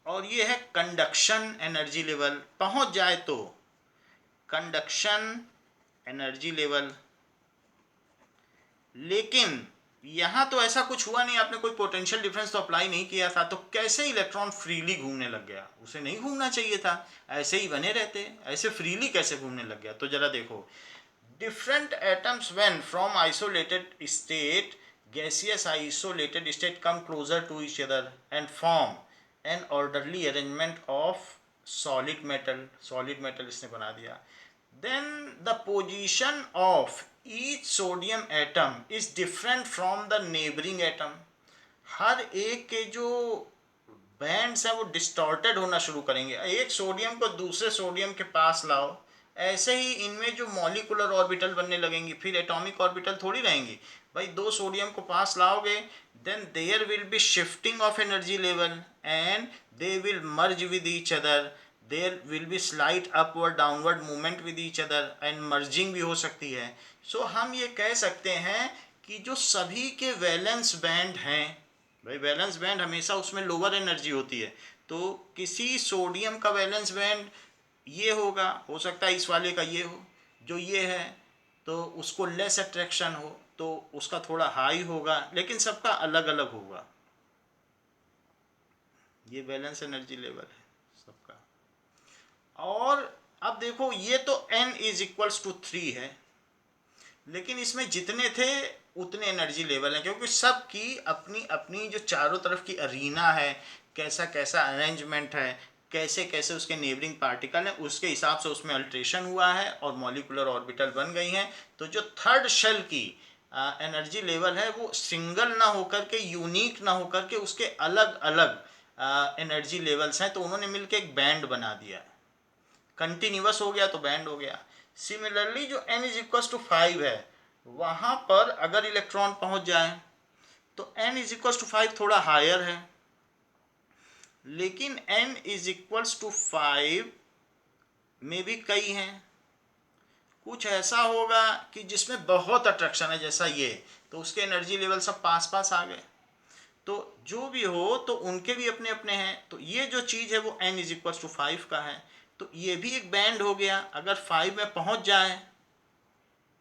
और ये है कंडक्शन एनर्जी लेवल, पहुंच जाए तो कंडक्शन एनर्जी लेवल। लेकिन यहाँ तो ऐसा कुछ हुआ नहीं, आपने कोई पोटेंशियल डिफरेंस तो अप्लाई नहीं किया था, तो कैसे इलेक्ट्रॉन फ्रीली घूमने लग गया? उसे नहीं घूमना चाहिए था, ऐसे ही बने रहते, ऐसे फ्रीली कैसे घूमने लग गया? तो जरा देखो, different atoms when from isolated state, gaseous isolated state, come closer to each other and form an orderly arrangement of solid metal इसने बना दिया। then the position of each sodium atom is different from the neighboring atom। हर एक के जो bands हैं वो distorted होना शुरू करेंगे। एक सोडियम को दूसरे सोडियम के पास लाओ, ऐसे ही इनमें जो मॉलिकुलर ऑर्बिटल बनने लगेंगी, फिर एटॉमिक ऑर्बिटल थोड़ी रहेंगी भाई। 2 सोडियम को पास लाओगे, then there will be shifting of energy level and they will merge with each other, there will be slight upward downward movement with each other and merging भी हो सकती है। सो हम ये कह सकते हैं कि जो सभी के वैलेंस बैंड हैं भाई, वैलेंस बैंड हमेशा उसमें लोअर एनर्जी होती है, तो किसी सोडियम का वैलेंस बैंड ये होगा, हो सकता है इस वाले का ये हो, जो ये है तो उसको लेस अट्रैक्शन हो तो उसका थोड़ा हाई होगा, लेकिन सबका अलग अलग होगा। ये बैलेंस एनर्जी लेवल है सबका। और अब देखो, ये तो n इज इक्वल्स टू 3 है, लेकिन इसमें जितने थे उतने एनर्जी लेवल हैं, क्योंकि सबकी अपनी अपनी जो चारों तरफ की अरीना है, कैसा कैसा अरेंजमेंट है, कैसे कैसे उसके नेबरिंग पार्टिकल हैं, उसके हिसाब से उसमें अल्ट्रेशन हुआ है और मॉलिकुलर ऑर्बिटल बन गई हैं। तो जो थर्ड शेल की एनर्जी लेवल है वो सिंगल ना होकर के, यूनिक ना होकर के, उसके अलग अलग एनर्जी लेवल्स हैं, तो उन्होंने मिलकर एक बैंड बना दिया। कंटिन्यूअस हो गया तो बैंड हो गया। सिमिलरली जो n इज इक्वल टू 5 है, वहाँ पर अगर इलेक्ट्रॉन पहुँच जाए तो n इज इक्वल टू 5 थोड़ा हायर है, लेकिन n इज इक्वल्स टू 5 में भी कई हैं। कुछ ऐसा होगा कि जिसमें बहुत अट्रैक्शन है, जैसा ये, तो उसके एनर्जी लेवल सब पास पास आ गए। तो जो भी हो तो उनके भी अपने अपने हैं। तो ये जो चीज़ है वो n इज इक्वल्स टू 5 का है, तो ये भी एक बैंड हो गया। अगर 5 में पहुंच जाए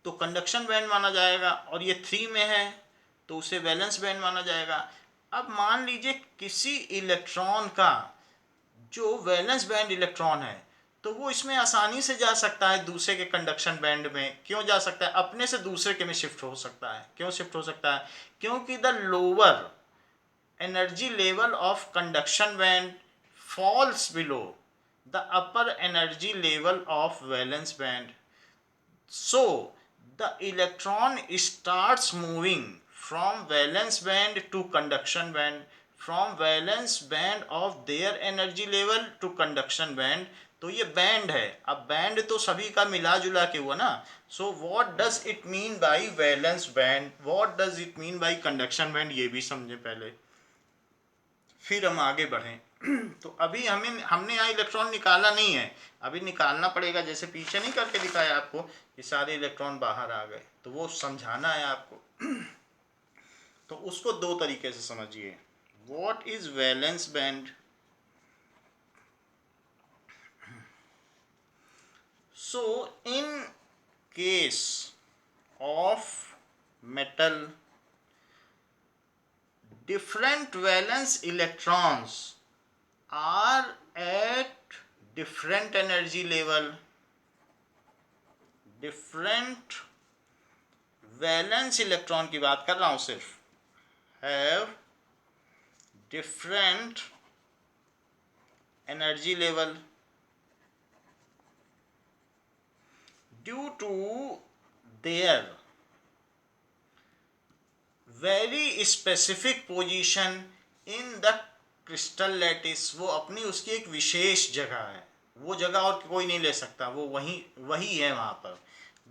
तो कंडक्शन बैंड माना जाएगा, और ये 3 में है तो उसे वैलेंस बैंड माना जाएगा। अब मान लीजिए किसी इलेक्ट्रॉन का जो वैलेंस बैंड इलेक्ट्रॉन है, तो वो इसमें आसानी से जा सकता है दूसरे के कंडक्शन बैंड में। क्यों जा सकता है? अपने से दूसरे के में शिफ्ट हो सकता है। क्यों शिफ्ट हो सकता है? क्योंकि the lower energy level of conduction band falls below the upper energy level of valence band. So the electron starts moving from valence band to conduction band, from valence band of their energy level to conduction band. तो ये band है। अब band तो सभी का मिला जुला के हुआ ना। So what does it mean by valence band, what does it mean by conduction band, ये भी समझे पहले, फिर हम आगे बढ़ें। तो अभी हमने यहाँ इलेक्ट्रॉन निकाला नहीं है, अभी निकालना पड़ेगा। जैसे पीछे नहीं करके दिखाया आपको कि सारे इलेक्ट्रॉन बाहर आ गए, तो वो समझाना है आपको। तो उसको 2 तरीके से समझिए। What is valence band? So in case of metal, different valence electrons are at different energy level. different valence electron की बात कर रहा हूँ सिर्फ, have different energy level due to their very specific position in the crystal lattice, वो अपनी उसकी एक विशेष जगह है, वो जगह और कोई नहीं ले सकता, वो वही है वहाँ पर।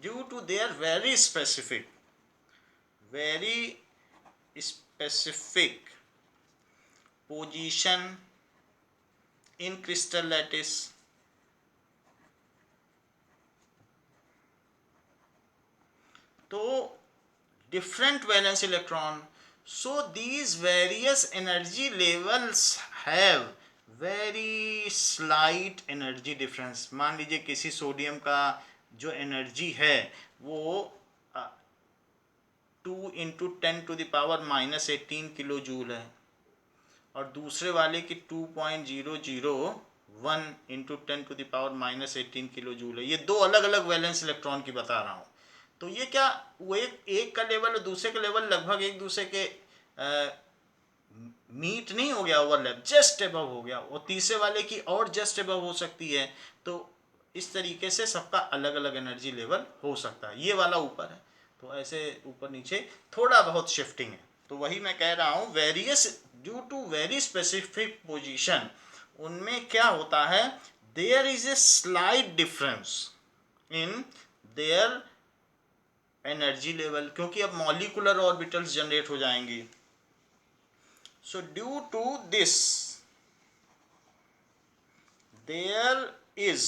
Due to their very specific position in crystal lattice, तो different valence electron, so these various energy levels have very slight energy difference। मान लीजिए किसी सोडियम का जो एनर्जी है वो 2 × 10⁻⁻18 किलो जूल है, और दूसरे वाले की 2.001 × 10⁻⁻18 किलो जूल है। ये दो अलग अलग वैलेंस इलेक्ट्रॉन की बता रहा हूँ। तो ये क्या, वो एक का लेवल और दूसरे का लेवल लगभग एक दूसरे के मीट नहीं हो गया, ओवरलैप, जस्ट एबव हो गया, और तीसरे वाले की और जस्ट एबव हो सकती है। तो इस तरीके से सबका अलग अलग एनर्जी लेवल हो सकता है। ये वाला ऊपर है, तो ऐसे ऊपर नीचे थोड़ा बहुत शिफ्टिंग है। तो वही मैं कह रहा हूँ, various due to very specific position, उनमें क्या होता है, there is a slight difference in their energy level, क्योंकि अब मॉलिकुलर ऑर्बिटल्स जनरेट हो जाएंगी। So due to this there is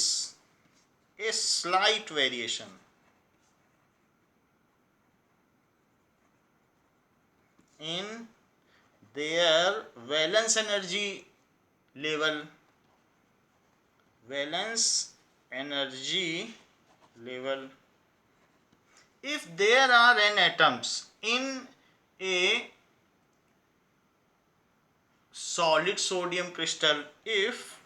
a slight variation in their valence energy level, if there are n atoms in a solid sodium crystal, if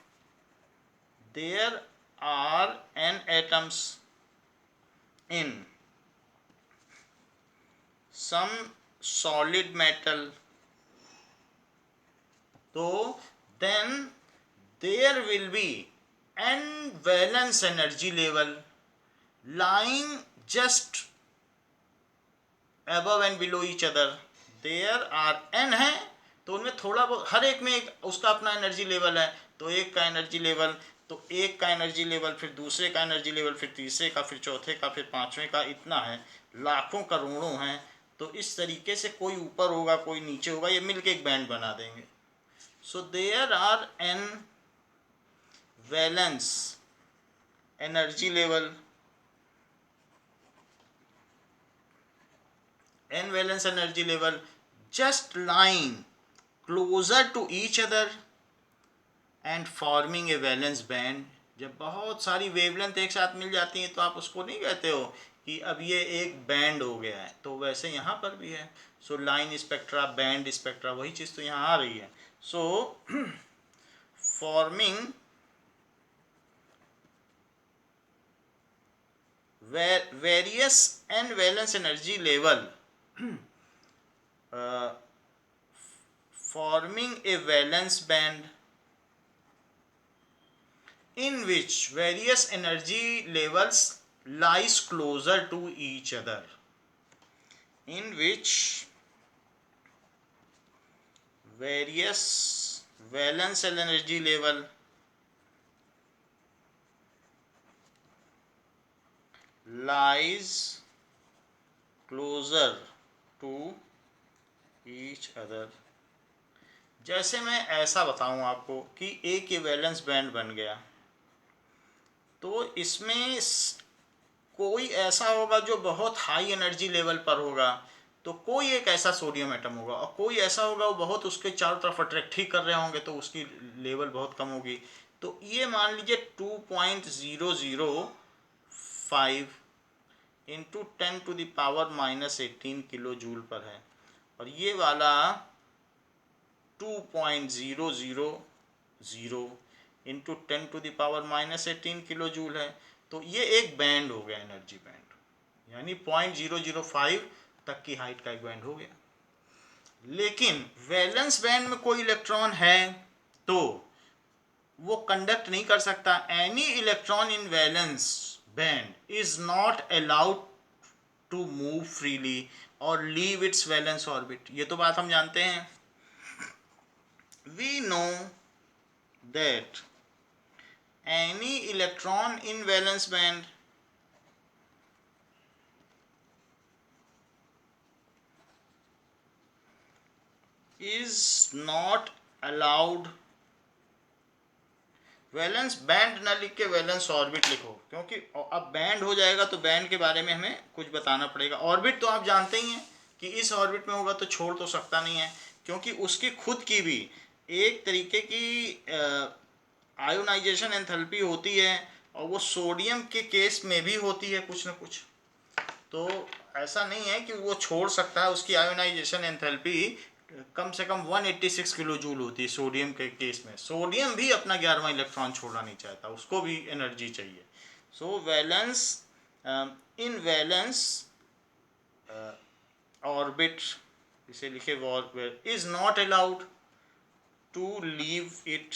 there are n atoms in some solid metal, so then there will be n valence energy level lying just above and below each other। there are n है तो उनमें थोड़ा बहुत, हर एक में एक उसका अपना एनर्जी लेवल है। तो एक का एनर्जी लेवल, तो एक का एनर्जी लेवल, फिर दूसरे का एनर्जी लेवल, फिर तीसरे का, फिर चौथे का, फिर पांचवें का, इतना है, लाखों करोड़ों हैं। तो इस तरीके से कोई ऊपर होगा कोई नीचे होगा, ये मिलके एक बैंड बना देंगे। So there are n valence energy level, n valence energy level just lying closer to each other and forming a valence band। जब बहुत सारी वेवलेंथ एक साथ मिल जाती हैं तो आप उसको नहीं कहते हो कि अब ये एक बैंड हो गया है, तो वैसे यहाँ पर भी है। So line spectra, band spectra, वही चीज़ तो यहाँ आ रही है। सो forming various n valence energy level, forming a valence band in which various energy levels lies closer to each other, in which various valence energy level lies closer to each other। जैसे मैं ऐसा बताऊं आपको कि एक ये valence band बन गया, तो इसमें कोई ऐसा होगा जो बहुत हाई एनर्जी लेवल पर होगा, तो कोई एक ऐसा सोडियम एटम होगा, और कोई ऐसा होगा वो बहुत उसके चारों तरफ अट्रैक्ट ही कर रहे होंगे, तो उसकी लेवल बहुत कम होगी। तो ये मान लीजिए 2.005 इंटू 10⁻⁻18 किलो जूल पर है, और ये वाला 2.000 इंटू 10⁻⁻18 किलो जूल है। तो ये एक बैंड हो गया, एनर्जी बैंड, यानी 0.005 तक की हाइट का एक बैंड हो गया। लेकिन वैलेंस बैंड में कोई इलेक्ट्रॉन है तो वो कंडक्ट नहीं कर सकता। Any electron in valence band is not allowed to move freely और लीव इट्स वैलेंस ऑर्बिट। ये तो बात हम जानते हैं। we know that any electron in valence band is not allowed, valence band ना लिख के वैलेंस ऑर्बिट लिखो, क्योंकि अब बैंड हो जाएगा तो बैंड के बारे में हमें कुछ बताना पड़ेगा। ऑर्बिट तो आप जानते ही हैं कि इस ऑर्बिट में होगा तो छोड़ तो सकता नहीं है, क्योंकि उसकी खुद की भी एक तरीके की आयोनाइजेशन एंथैल्पी होती है, और वो सोडियम के केस में भी होती है कुछ ना कुछ। तो ऐसा नहीं है कि वो छोड़ सकता है, उसकी आयोनाइजेशन एंथैल्पी कम से कम 186 किलो जूल होती है सोडियम के केस में। सोडियम भी अपना 11वां इलेक्ट्रॉन छोड़ना नहीं चाहता, उसको भी एनर्जी चाहिए। So valence, in valence orbit, इसे लिखे is not allowed to leave it.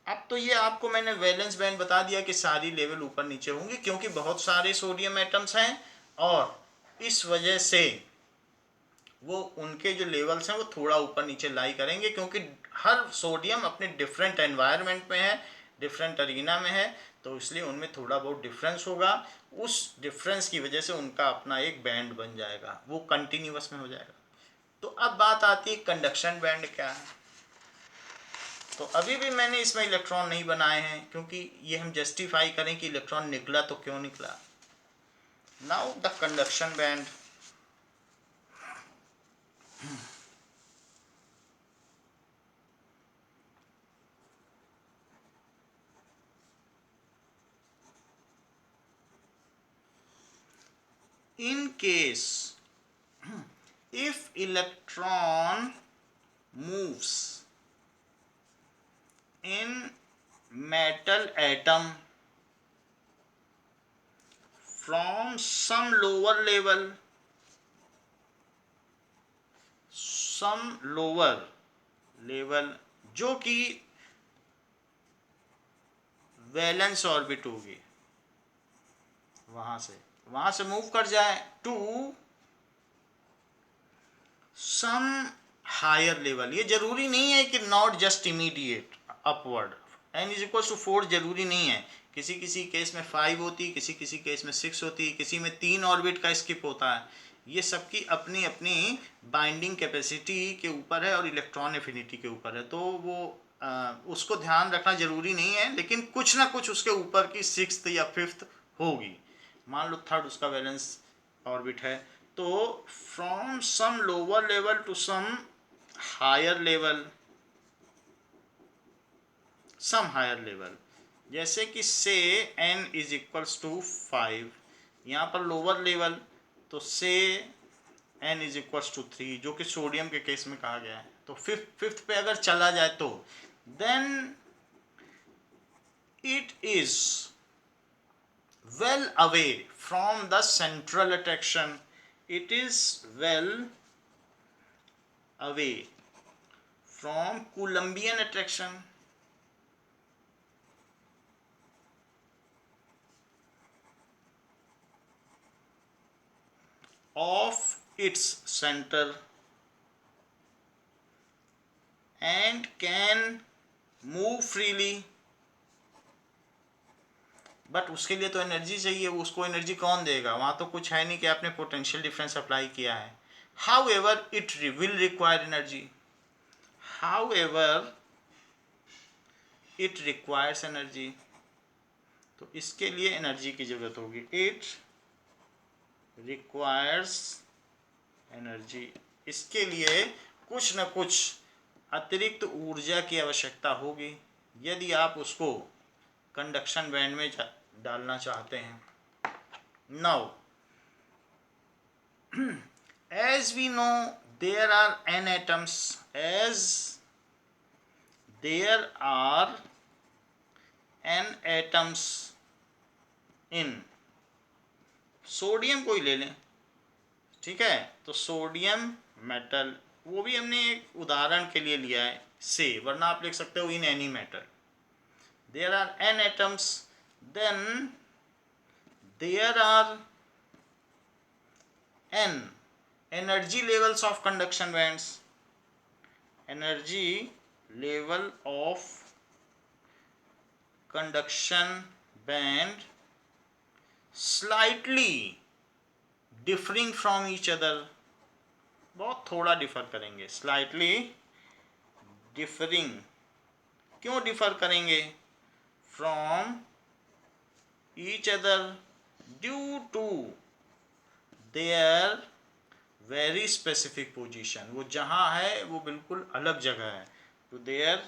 अब तो ये आपको मैंने वैलेंस बैंड बता दिया कि सारी लेवल ऊपर नीचे होंगी, क्योंकि बहुत सारे सोडियम एटम्स हैं और इस वजह से वो उनके जो लेवल्स हैं वो थोड़ा ऊपर नीचे लाई करेंगे, क्योंकि हर सोडियम अपने डिफरेंट एनवायरनमेंट में है, डिफरेंट अरीना में है, तो इसलिए उनमें थोड़ा बहुत डिफरेंस होगा। उस डिफरेंस की वजह से उनका अपना एक बैंड बन जाएगा, वो कंटिन्यूअस में हो जाएगा। तो अब बात आती है कंडक्शन बैंड क्या है। तो अभी भी मैंने इसमें इलेक्ट्रॉन नहीं बनाए हैं, क्योंकि ये हम जस्टिफाई करें कि इलेक्ट्रॉन निकला तो क्यों निकला। Now the conduction band, in case if electron moves in metal atom from some lower level जो कि वैलेंस ऑर्बिट होगी, वहां से मूव कर जाए टू सम हायर लेवल। ये जरूरी नहीं है कि not just immediate upward, n is equal to 4 जरूरी नहीं है। किसी किसी केस में 5 होती, किसी किसी केस में 6 होती, किसी में 3 ऑर्बिट का स्किप होता है। ये सबकी अपनी अपनी बाइंडिंग कैपेसिटी के ऊपर है और इलेक्ट्रॉन एफिनिटी के ऊपर है, तो वो उसको ध्यान रखना जरूरी नहीं है, लेकिन कुछ ना कुछ उसके ऊपर की 6th या 5th होगी। मान लो 3rd उसका वैलेंस ऑर्बिट है, तो from some lower level to some higher level, जैसे कि से n इज इक्वल्स टू 5, यहाँ पर लोअर लेवल तो से n इज इक्वल्स टू 3, जो कि सोडियम के केस में कहा गया है। तो फिफ्थ पे अगर चला जाए तो then it is well away from the central attraction, it is well away from Coulombian attraction of its center and can move freely, but उसके लिए तो एनर्जी चाहिए। उसको एनर्जी कौन देगा, वहाँ तो कुछ है नहीं कि आपने पोटेंशियल डिफरेंस अप्लाई किया है। How ever it will require energy, how ever it requires energy, तो इसके लिए एनर्जी की ज़रूरत होगी। इट रिक्वायर्स एनर्जी, इसके लिए कुछ न कुछ अतिरिक्त ऊर्जा की आवश्यकता होगी, यदि आप उसको कंडक्शन बैंड में डालना चाहते हैं। Now as we know there are n atoms, as there are n atoms in, sodium को ही ले लें, ठीक है। तो सोडियम मेटल, वो भी हमने एक उदाहरण के लिए लिया है से, वरना आप लिख सकते हो in any metal. There are n atoms, then there are n energy levels of conduction bands, energy level of conduction band slightly differing from each other, बहुत थोड़ा डिफर करेंगे, slightly differing, क्यों डिफर करेंगे, from each other due to their very specific position, वो जहाँ है वो बिल्कुल अलग जगह है, to their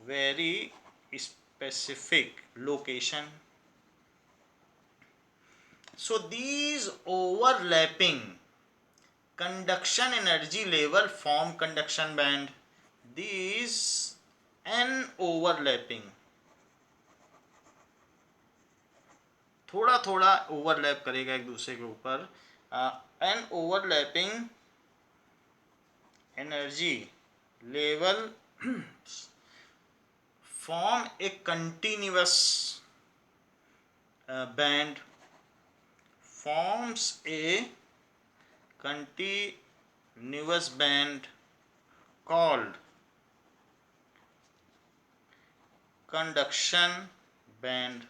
very specific location. So these overlapping conduction energy level form conduction band. These n overlapping, थोड़ा थोड़ा ओवरलैप करेगा एक दूसरे के ऊपर, n overlapping energy level form a continuous band, forms a continuous band called conduction band,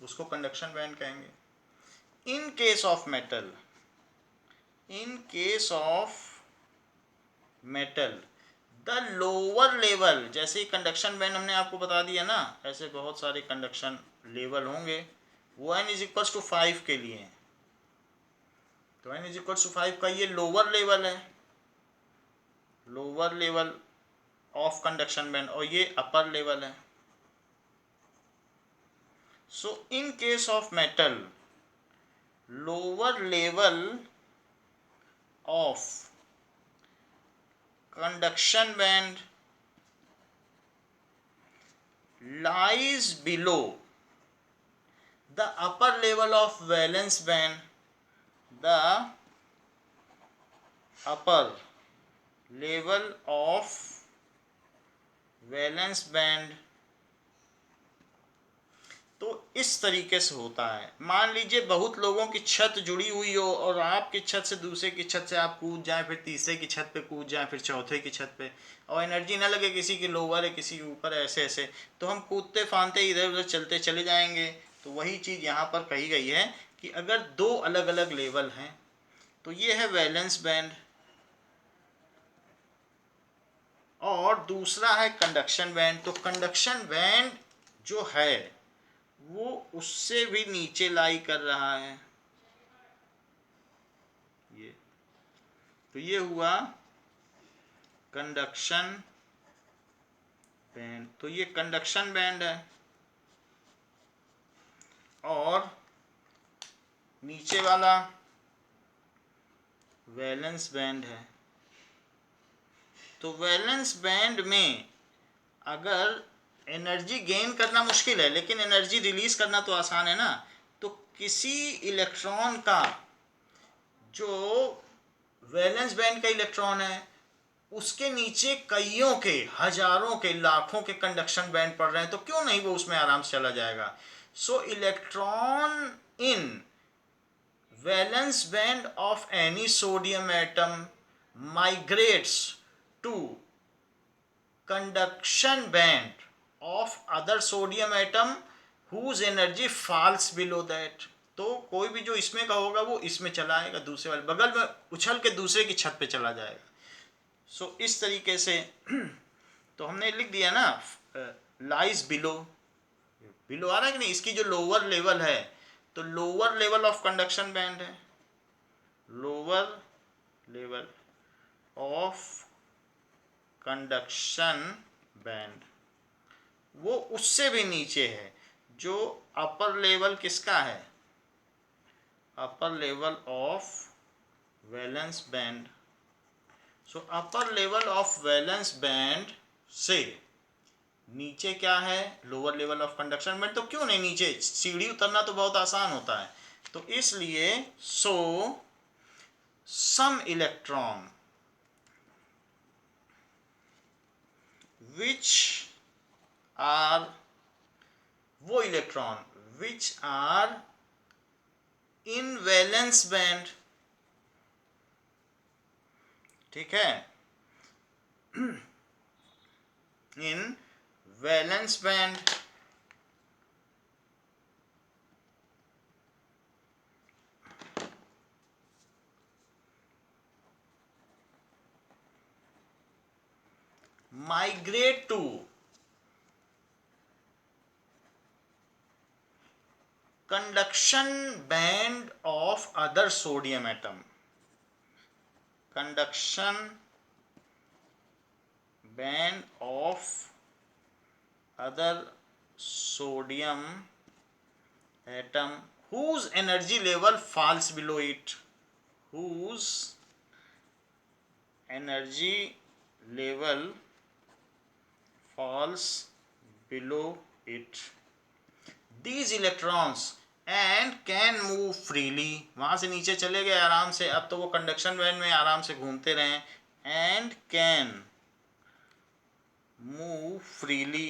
उसको conduction band कहेंगे. इन case of metal, in case of metal the lower level, जैसे कंडक्शन बैंड हमने आपको बता दिया ना, ऐसे बहुत सारे कंडक्शन लेवल होंगे, वो n इज इक्वल्स टू 5 के लिए, तो n इज इक्वल्स टू 5 का ये लोअर लेवल है, lower level of conduction band, और ये अपर लेवल है. So in case of metal, lower level of conduction band lies below the upper level of valence band, the upper level of valence band. तो इस तरीके से होता है. मान लीजिए बहुत लोगों की छत जुड़ी हुई हो और आपकी छत से दूसरे की छत से आप कूद जाएं, फिर तीसरे की छत पे कूद जाएं, फिर चौथे की छत पे, और एनर्जी ना लगे, किसी की लोअर है किसी के ऊपर है, ऐसे ऐसे, तो हम कूदते फानते इधर उधर चलते चले जाएंगे. तो वही चीज़ यहाँ पर कही गई है कि अगर दो अलग अलग लेवल हैं, तो ये है वैलेंस बैंड और दूसरा है कंडक्शन बैंड. तो कंडक्शन बैंड जो है वो उससे भी नीचे लाई कर रहा है. ये तो ये हुआ कंडक्शन बैंड. तो ये कंडक्शन बैंड है और नीचे वाला वैलेंस बैंड है. तो वैलेंस बैंड में अगर एनर्जी गेन करना मुश्किल है लेकिन एनर्जी रिलीज करना तो आसान है ना, तो किसी इलेक्ट्रॉन का जो वैलेंस बैंड का इलेक्ट्रॉन है उसके नीचे कईयों के, हजारों के, लाखों के कंडक्शन बैंड पड़ रहे हैं, तो क्यों नहीं वो उसमें आराम से चला जाएगा. So electron in valence band of any sodium atom migrates to conduction band of other sodium atom whose energy falls below that. तो कोई भी जो इसमें का होगा वो इसमें चला आएगा, दूसरे वाले बगल में उछल के दूसरे की छत पे चला जाएगा. सो इस तरीके से तो हमने लिख दिया ना, लाइज बिलो, बिलो आ रहा है कि नहीं, इसकी जो लोअर लेवल है, तो lower level of conduction band है, lower level of conduction band वो उससे भी नीचे है. जो अपर लेवल किसका है, upper level of valence band. So upper level of valence band से नीचे क्या है, lower level of conduction band. तो क्यों नहीं, नीचे सीढ़ी उतरना तो बहुत आसान होता है, तो इसलिए so some electron which are, वो electron which are in valence band ठीक है। In valence band migrate to conduction band of other sodium atom. Conduction band of other sodium atom whose energy level falls below it. Whose energy level falls below it. These electrons and can move freely. वहां से नीचे चले गए आराम से, अब तो वो कंडक्शन बैंड में आराम से घूमते रहे। and can move freely,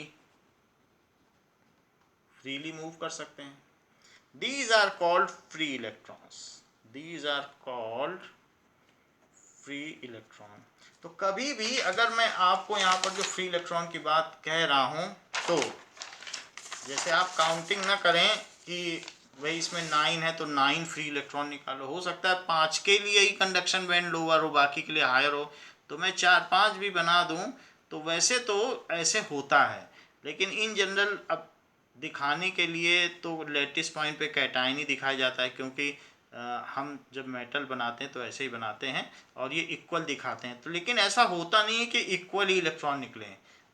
freely move कर सकते हैं। These are called free electrons. These are called free electron. तो कभी भी अगर मैं आपको यहाँ पर जो फ्री इलेक्ट्रॉन की बात कह रहा हूँ, तो जैसे आप काउंटिंग ना करें कि भाई इसमें 9 है तो 9 फ्री इलेक्ट्रॉन निकालो। हो सकता है 5 के लिए ही कंडक्शन बैंड लोअर हो, बाकी के लिए हायर हो, तो मैं 4-5 भी बना दूं तो वैसे तो ऐसे होता है, लेकिन इन जनरल अब दिखाने के लिए तो लेटिस पॉइंट पे कैटायन ही दिखाया जाता है, क्योंकि हम जब मेटल बनाते हैं तो ऐसे ही बनाते हैं और ये इक्वल दिखाते हैं। तो लेकिन ऐसा होता नहीं है कि इक्वल ही इलेक्ट्रॉन निकले।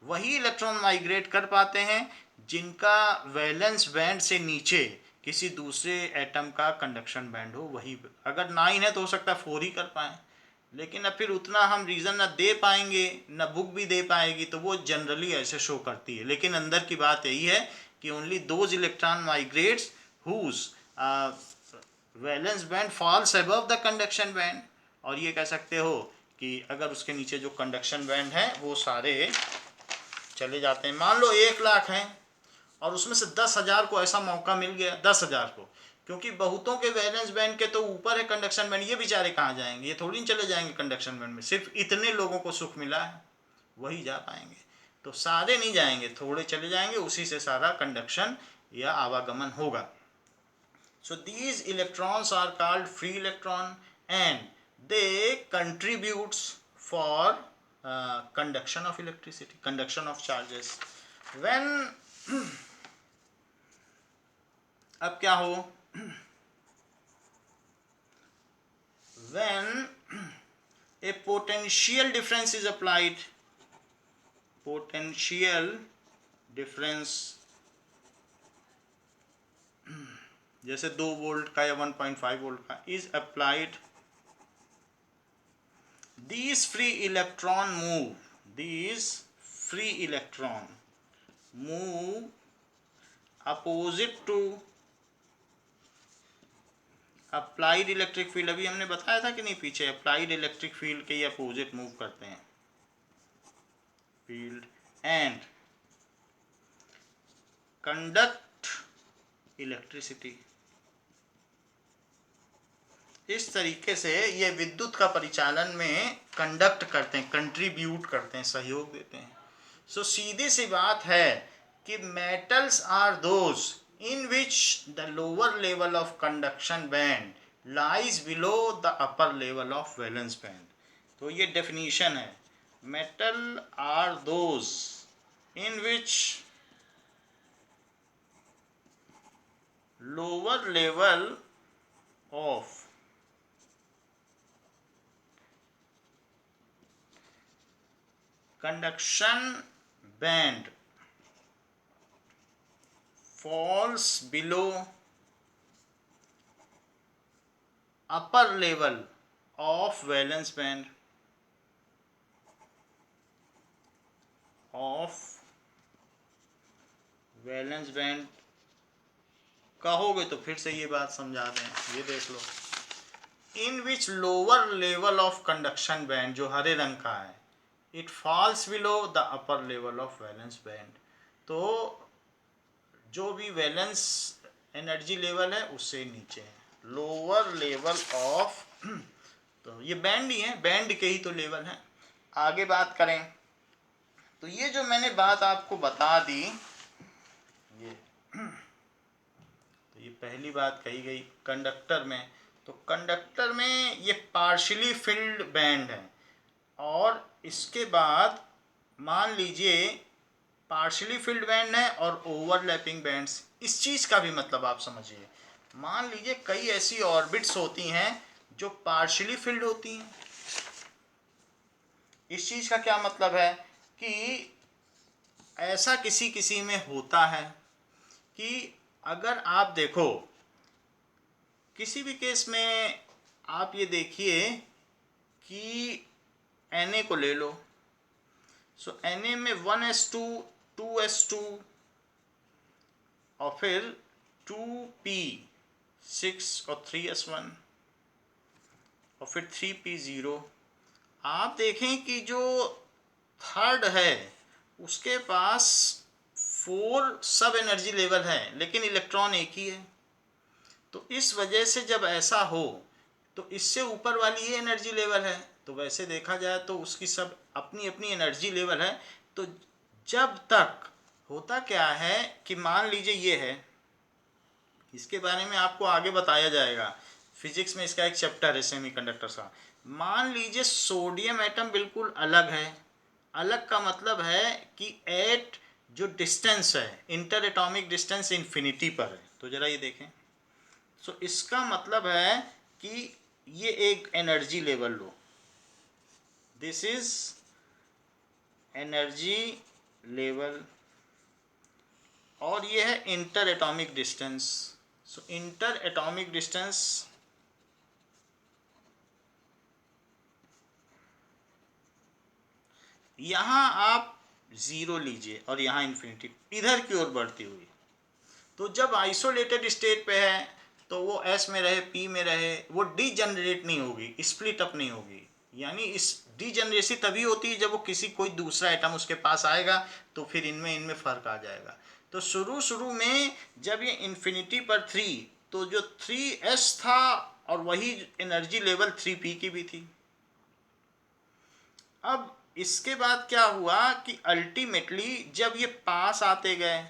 वही इलेक्ट्रॉन माइग्रेट कर पाते हैं जिनका वैलेंस बैंड से नीचे किसी दूसरे एटम का कंडक्शन बैंड हो। वही अगर 9 है तो हो सकता है 4 ही कर पाएँ, लेकिन अब फिर उतना हम रीज़न ना दे पाएंगे, ना बुक भी दे पाएगी, तो वो जनरली ऐसे शो करती है। लेकिन अंदर की बात यही है कि only those electron migrates whose valence band falls above the conduction band. और ये कह सकते हो कि अगर उसके नीचे जो कंडक्शन बैंड है वो सारे चले जाते हैं। मान लो 1,00,000 हैं और उसमें से 10,000 को ऐसा मौका मिल गया, 10,000 को, क्योंकि बहुतों के वैलेंस बैंड के तो ऊपर है कंडक्शन बैंड, ये बेचारे कहाँ जाएंगे, ये थोड़ी चले जाएंगे कंडक्शन बैंड में। सिर्फ इतने लोगों को सुख मिला है, वही जा पाएंगे। तो सारे नहीं जाएंगे, थोड़े चले जाएंगे, उसी से सारा कंडक्शन या आवागमन होगा। So these electrons are called free electron and they contributes for conduction of electricity, conduction of charges. When अब क्या हो, when a potential difference is applied, potential difference जैसे 2 वोल्ट का या 1.5 वोल्ट का is applied, these free electron move, these free electron move opposite to applied electric field. अभी हमने बताया था कि नहीं पीछे, अप्लाइड इलेक्ट्रिक फील्ड के ये अपोजिट मूव करते हैं फील्ड, एंड कंडक्ट इलेक्ट्रिसिटी। इस तरीके से ये विद्युत का परिचालन में कंडक्ट करते हैं, कंट्रीब्यूट करते हैं, सहयोग देते हैं। सो सीधी सी बात है कि metals are those in which the lower level of conduction band lies below the upper level of valence band. तो ये definition है, metal are those in which lower level of conduction band falls below upper level of valence band of valence band। कहोगे तो फिर से ये बात समझा दें, ये देख लो, in which lower level of conduction band, जो हरे रंग का है, it falls below the upper level of valence band. तो जो भी वैलेंस एनर्जी लेवल है उससे नीचे है, लोअर लेवल ऑफ तो ये बैंड ही है, बैंड के ही तो लेवल हैं। आगे बात करें तो ये जो मैंने बात आपको बता दी, ये तो ये पहली बात कही गई कंडक्टर में। तो कंडक्टर में ये पार्शियली फिल्ड बैंड है, और इसके बाद मान लीजिए पार्शियली फिल्ड बैंड है और ओवरलैपिंग बैंड्स। इस चीज़ का भी मतलब आप समझिए, मान लीजिए कई ऐसी ऑर्बिट्स होती हैं जो पार्शियली फिल्ड होती हैं। इस चीज़ का क्या मतलब है कि ऐसा किसी किसी में होता है कि अगर आप देखो किसी भी केस में, आप ये देखिए कि Na को ले लो। सो Na में 1s2 2s2 और फिर 2p 6 और 3s1 और फिर 3p0। आप देखें कि जो थर्ड है उसके पास 4 सब एनर्जी लेवल है, लेकिन इलेक्ट्रॉन एक ही है। तो इस वजह से जब ऐसा हो तो इससे ऊपर वाली ये एनर्जी लेवल है, तो वैसे देखा जाए तो उसकी सब अपनी अपनी एनर्जी लेवल है। तो जब तक होता क्या है कि मान लीजिए ये है, इसके बारे में आपको आगे बताया जाएगा, फिजिक्स में इसका एक चैप्टर है सेमीकंडक्टर्स का। मान लीजिए सोडियम एटम बिल्कुल अलग है। अलग का मतलब है कि एट जो डिस्टेंस है, इंटर एटॉमिक डिस्टेंस इन्फिनिटी पर है। तो जरा ये देखें, सो इसका मतलब है कि ये एक energy level low, this is energy level, और ये है इंटर एटॉमिक डिस्टेंस। सो इंटर एटॉमिक डिस्टेंस यहाँ आप 0 लीजिए और यहाँ इन्फिनिटी इधर की ओर बढ़ती हुई। तो जब आइसोलेटेड स्टेट पे है तो वो एस में रहे, पी में रहे, वो डीजनरेट नहीं होगी, स्प्लिट अप नहीं होगी। यानी इस डीजनरेसी तभी होती है जब वो किसी कोई दूसरा एटम उसके पास आएगा, तो फिर इनमें इनमें फ़र्क आ जाएगा। तो शुरू में जब ये इन्फिनिटी पर 3, तो जो 3s था और वही एनर्जी लेवल 3p की भी थी। अब इसके बाद क्या हुआ कि अल्टीमेटली जब ये पास आते गए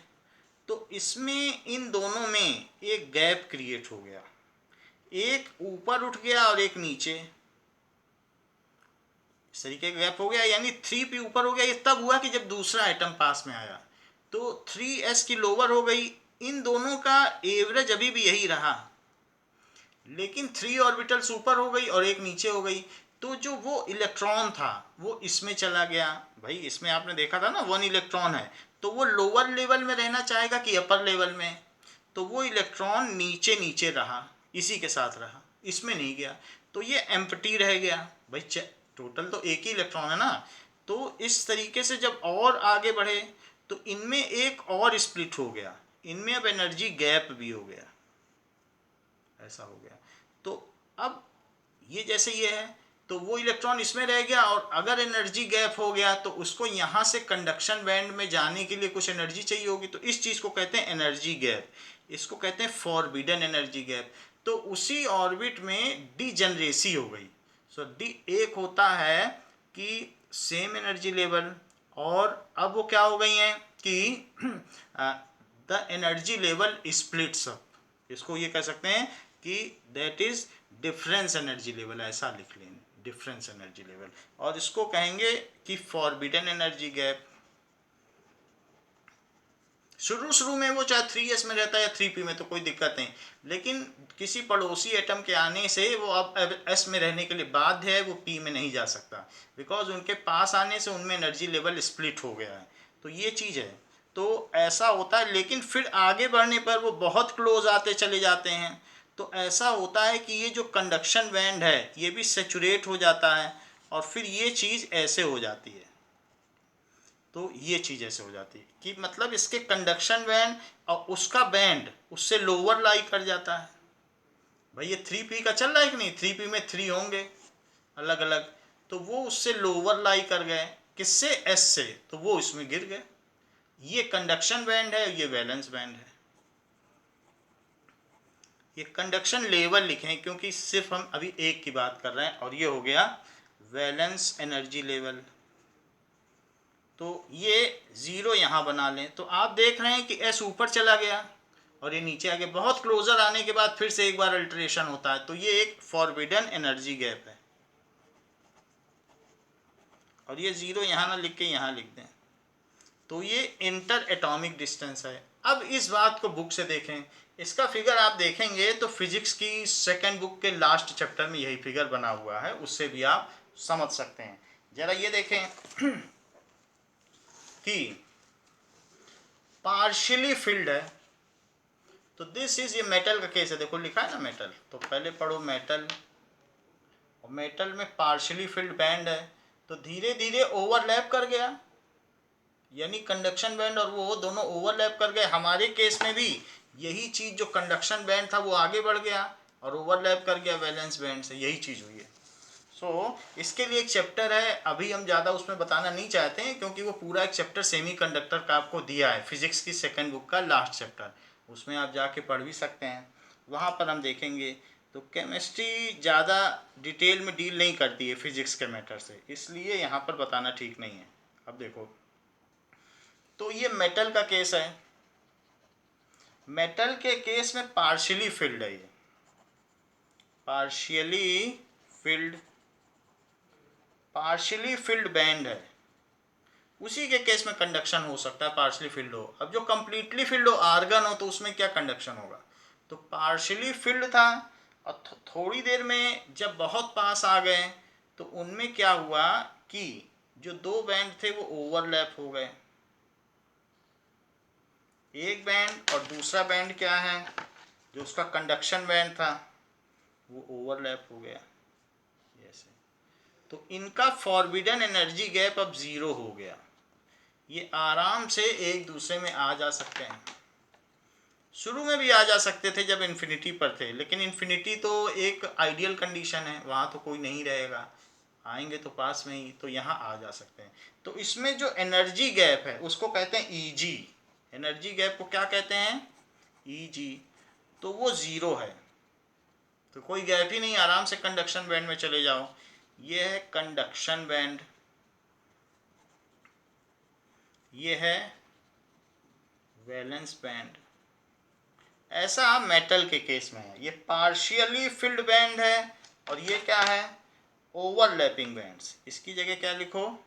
तो इसमें इन दोनों में एक गैप क्रिएट हो गया, एक ऊपर उठ गया और एक नीचे। इस तरीके का गैप हो गया, यानी 3p ऊपर हो गया। ये तब हुआ कि जब दूसरा एटम पास में आया, तो 3s की लोअर हो गई। इन दोनों का एवरेज अभी भी यही रहा, लेकिन 3 ऑर्बिटल्स ऊपर हो गई और एक नीचे हो गई। तो जो वो इलेक्ट्रॉन था वो इसमें चला गया। भाई इसमें आपने देखा था ना 1 इलेक्ट्रॉन है, तो वो लोअर लेवल में रहना चाहेगा कि अपर लेवल में, तो वो इलेक्ट्रॉन नीचे नीचे रहा, इसी के साथ रहा, इसमें नहीं गया। तो ये एम्प्टी रह गया। भाई टोटल तो एक ही इलेक्ट्रॉन है ना। तो इस तरीके से जब और आगे बढ़े तो इनमें एक और स्प्लिट हो गया, इनमें अब एनर्जी गैप भी हो गया, ऐसा हो गया। तो अब ये जैसे ये है तो वो इलेक्ट्रॉन इसमें रह गया, और अगर एनर्जी गैप हो गया तो उसको यहाँ से कंडक्शन बैंड में जाने के लिए कुछ एनर्जी चाहिए होगी। तो इस चीज़ को कहते हैं एनर्जी गैप, इसको कहते हैं फॉरबिडन एनर्जी गैप। तो उसी ऑर्बिट में डीजनरेसी हो गई। सो डी एक होता है कि सेम एनर्जी लेवल, और अब वो क्या हो गई हैं कि the energy level splits up. इसको ये कह सकते हैं कि that is difference energy level, ऐसा लिख लें, डिफरेंस एनर्जी लेवल। और इसको कहेंगे कि फॉरबिडन एनर्जी गैप। शुरू में वो चाहे 3s में रहता है या 3p में, तो कोई दिक्कत नहीं, लेकिन किसी पड़ोसी एटम के आने से वो अब s में रहने के लिए बाध्य है, वो p में नहीं जा सकता, बिकॉज उनके पास आने से उनमें एनर्जी लेवल स्प्लिट हो गया है। तो ये चीज़ है, तो ऐसा होता है। लेकिन फिर आगे बढ़ने पर वो बहुत क्लोज आते चले जाते हैं। तो ऐसा होता है कि ये जो कंडक्शन बैंड है ये भी सेचुरेट हो जाता है, और फिर ये चीज़ ऐसे हो जाती है। तो ये चीज़ ऐसे हो जाती है कि मतलब इसके कंडक्शन बैंड और उसका बैंड उससे लोअर लाई कर जाता है। भाई ये 3p का चल रहा है कि नहीं, 3p में 3 होंगे अलग अलग, तो वो उससे लोअर लाई कर गए, किससे, s से, तो वो इसमें गिर गए। ये कंडक्शन बैंड है, ये वैलेंस बैंड है। ये कंडक्शन लेवल लिखें क्योंकि सिर्फ हम अभी एक की बात कर रहे हैं, और ये हो गया वैलेंस एनर्जी लेवल। तो ये 0 यहाँ बना लें, तो आप देख रहे हैं कि एस ऊपर चला गया और ये नीचे आ गया। बहुत क्लोजर आने के बाद फिर से एक बार अल्टरेशन होता है, तो ये एक फॉरबिडन एनर्जी गैप है। और ये 0 यहाँ ना लिख के यहाँ लिख दें, तो ये इंटर एटॉमिक डिस्टेंस है। अब इस बात को बुक से देखें, इसका फिगर आप देखेंगे तो फिजिक्स की सेकंड बुक के लास्ट चैप्टर में यही फिगर बना हुआ है, उससे भी आप समझ सकते हैं। जरा ये देखें कि पार्शियली फिल्ड है, तो दिस इज, ये मेटल का केस है, देखो लिखा है ना मेटल, तो पहले पढ़ो मेटल, और मेटल में पार्शियली फिल्ड बैंड है, तो धीरे धीरे ओवरलैप कर गया, यानी कंडक्शन बैंड और वो दोनों ओवरलैप कर गए। हमारे केस में भी यही चीज़, जो कंडक्शन बैंड था वो आगे बढ़ गया और ओवरलैप कर गया वैलेंस बैंड से, यही चीज़ हुई है। इसके लिए एक चैप्टर है, अभी हम ज़्यादा उसमें बताना नहीं चाहते हैं क्योंकि वो पूरा एक चैप्टर सेमीकंडक्टर का आपको दिया है, फिजिक्स की सेकंड बुक का लास्ट चैप्टर, उसमें आप जाके पढ़ भी सकते हैं, वहाँ पर हम देखेंगे। तो केमिस्ट्री ज़्यादा डिटेल में डील नहीं करती है फिजिक्स के मैटर से, इसलिए यहाँ पर बताना ठीक नहीं है। अब देखो, तो ये मेटल का केस है, मेटल के केस में पार्शियली फिल्ड है, ये पार्शियली फिल्ड बैंड है, उसी के केस में कंडक्शन हो सकता है पार्शियली फिल्ड हो। अब जो कंप्लीटली फिल्ड हो, आर्गन हो, तो उसमें क्या कंडक्शन होगा। तो पार्शियली फिल्ड था और थोड़ी देर में जब बहुत पास आ गए तो उनमें क्या हुआ कि जो दो बैंड थे वो ओवरलैप हो गए, एक बैंड और दूसरा बैंड क्या है, जो उसका कंडक्शन बैंड था वो ओवरलैप हो गया जैसे। तो इनका फॉरबिडन एनर्जी गैप अब 0 हो गया, ये आराम से एक दूसरे में आ जा सकते हैं। शुरू में भी आ जा सकते थे जब इन्फिनिटी पर थे, लेकिन इन्फिनिटी तो एक आइडियल कंडीशन है, वहाँ तो कोई नहीं रहेगा, आएंगे तो पास में ही, तो यहाँ आ जा सकते हैं। तो इसमें जो एनर्जी गैप है उसको कहते हैं ईजी, एनर्जी गैप को क्या कहते हैं, ईजी। तो वो 0 है, तो कोई गैप ही नहीं, आराम से कंडक्शन बैंड में चले जाओ। ये है कंडक्शन बैंड, ये है वैलेंस बैंड। ऐसा मेटल के केस में है, ये पार्शियली फिल्ड बैंड है और ये क्या है, ओवरलैपिंग बैंड्स। इसकी जगह क्या लिखो,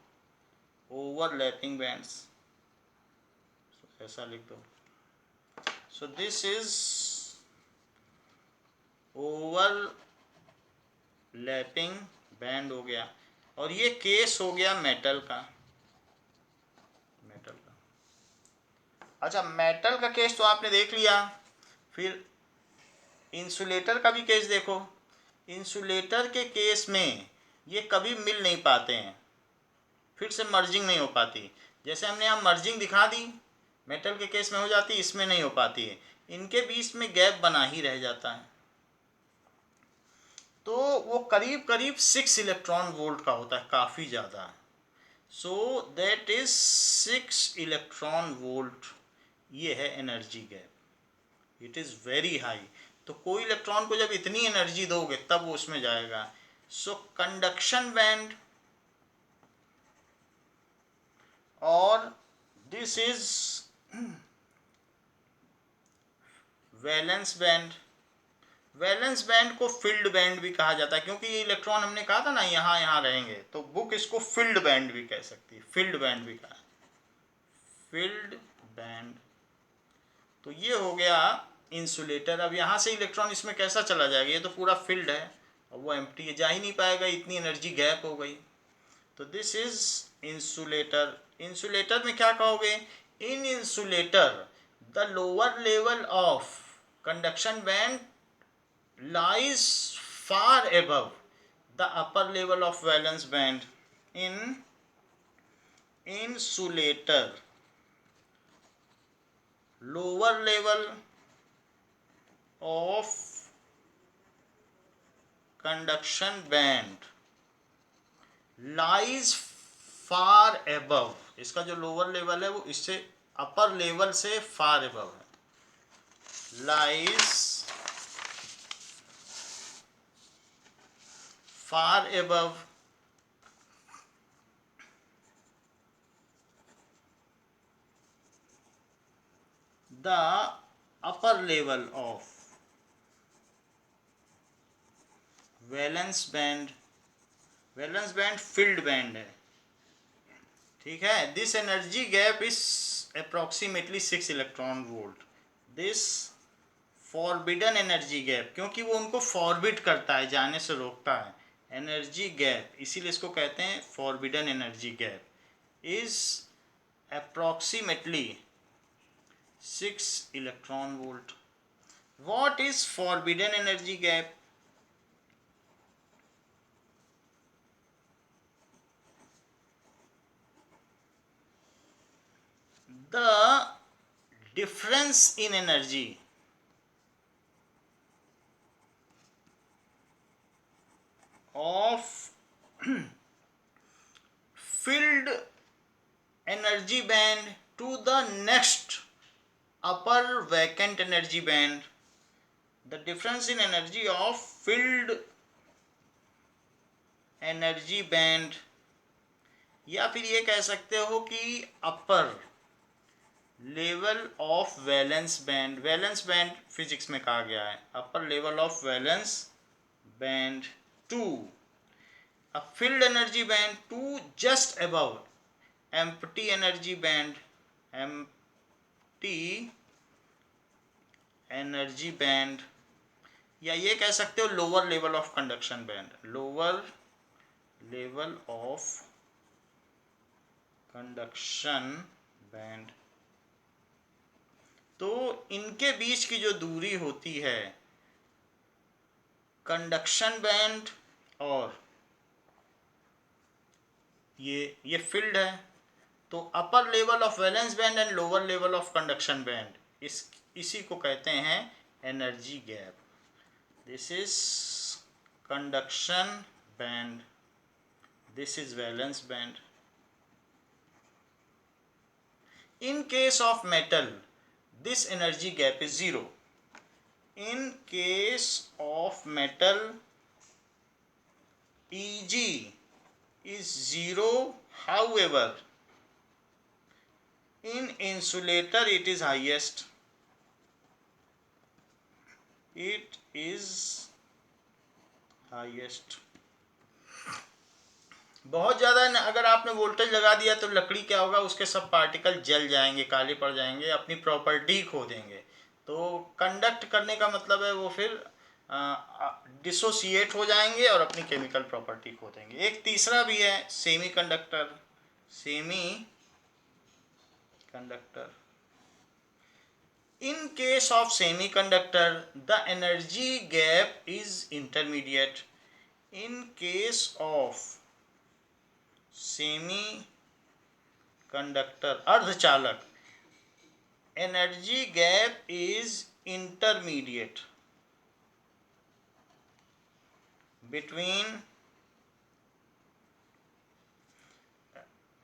ओवरलैपिंग बैंड्स, ऐसा लिख दो। सो दिस इज ओवरलैपिंग बैंड हो गया, और ये केस हो गया मेटल का। अच्छा, मेटल का केस तो आपने देख लिया, फिर इंसुलेटर का भी केस देखो। इंसुलेटर के केस में ये कभी मिल नहीं पाते हैं, फिर से मर्जिंग नहीं हो पाती। जैसे हमने यहाँ मर्जिंग दिखा दी, मेटल के केस में हो जाती, इसमें नहीं हो पाती है, इनके बीच में गैप बना ही रह जाता है। तो वो करीब करीब 6 इलेक्ट्रॉन वोल्ट का होता है, काफ़ी ज़्यादा। So that is 6 electron volt, ये है energy gap, it is very high. तो कोई इलेक्ट्रॉन को जब इतनी एनर्जी दोगे तब वो उसमें जाएगा। सो कंडक्शन बैंड और this is valence band. Valence band को फील्ड बैंड भी कहा जाता है, क्योंकि ये इलेक्ट्रॉन हमने कहा था ना यहाँ यहाँ रहेंगे, तो बुक इसको फील्ड बैंड भी कह सकती है, फील्ड बैंड भी कहा, फील्ड बैंड। तो ये हो गया इंसुलेटर। अब यहाँ से इलेक्ट्रॉन इसमें कैसा चला जाएगा, ये तो पूरा फील्ड है और वो एम्प्टी है, जा ही नहीं पाएगा, इतनी एनर्जी गैप हो गई। तो दिस इज इंसुलेटर। इंसुलेटर में क्या कहोगे, in insulator the lower level of conduction band lies far above the upper level of valence band. In insulator, lower level of conduction band lies far above, इसका जो lower level है वो इससे upper level से फार above है, lies far above the upper level of valence band field band है, ठीक है। This energy gap is approximately 6 electron volt. This forbidden energy gap, क्योंकि वो उनको फॉरबिड करता है, जाने से रोकता है, एनर्जी गैप, इसीलिए इसको कहते हैं forbidden energy gap, is approximately 6 electron volt. What is forbidden energy gap? The difference in energy of filled energy band to the next upper vacant energy band. The difference in energy of filled energy band, या फिर ये कह सकते हो कि upper level of valence band, valence band physics में कहा गया है, upper level of valence band to a filled energy band to just above empty energy band, empty energy band, या ये कह सकते हो lower level of conduction band, lower level of conduction band. तो इनके बीच की जो दूरी होती है कंडक्शन बैंड और ये फील्ड है, तो अपर level of valence band and lower level of conduction band, इसी को कहते हैं energy gap. This is conduction band, this is valence band. In case of metal this energy gap is 0. In case of metal, Eg is 0. However, in insulator it is highest. It is highest. बहुत ज़्यादा अगर आपने voltage लगा दिया तो लकड़ी क्या होगा, उसके सब पार्टिकल जल जाएंगे, काले पड़ जाएंगे, अपनी प्रॉपर्टी खो देंगे। तो कंडक्ट करने का मतलब है वो फिर डिसोसिएट हो जाएंगे और अपनी केमिकल प्रॉपर्टी खो देंगे। एक तीसरा भी है semiconductor. Semiconductor, in case of semiconductor the energy gap is intermediate. In case of semiconductor, अर्धचालक, energy gap is intermediate between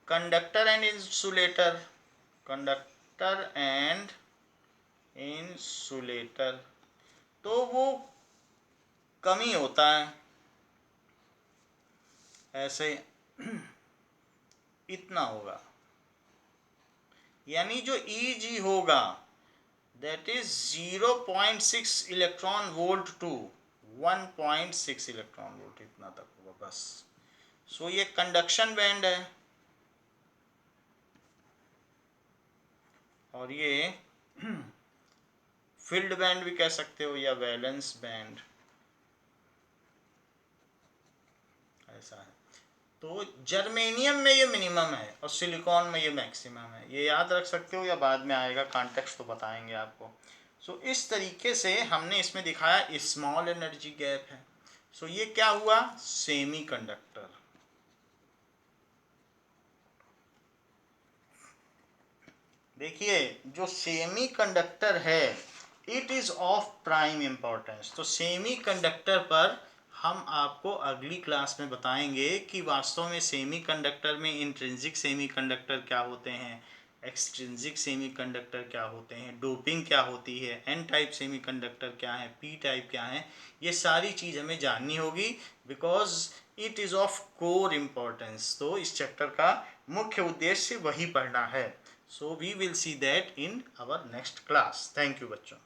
conductor and insulator, conductor and insulator. तो वो कमी होता है ऐसे, इतना होगा, यानी जो Eg होगा that is 0.6 electron volt to 1.6 electron volt, इतना तक होगा बस। सो ये कंडक्शन बैंड है और ये फील्ड बैंड भी कह सकते हो या वैलेंस बैंड, ऐसा है। तो जर्मेनियम में ये मिनिमम है और सिलिकॉन में ये मैक्सिमम है, ये याद रख सकते हो या बाद में आएगा, कॉन्टेक्स्ट तो बताएंगे आपको। सो इस तरीके से हमने इसमें दिखाया स्मॉल एनर्जी गैप है। सो ये क्या हुआ, सेमी कंडक्टर। देखिए जो सेमी कंडक्टर है it is of prime importance. तो सेमी कंडक्टर पर हम आपको अगली क्लास में बताएंगे कि वास्तव में सेमी कंडक्टर में इंट्रिंसिक सेमी कंडक्टर क्या होते हैं, एक्सट्रिंसिक सेमीकंडक्टर क्या होते हैं, डोपिंग क्या होती है, एन टाइप सेमीकंडक्टर क्या है, पी टाइप क्या है, ये सारी चीज़ हमें जाननी होगी because it is of core importance. तो इस चैप्टर का मुख्य उद्देश्य वही पढ़ना है। So we will see that in our next class. Thank you बच्चों।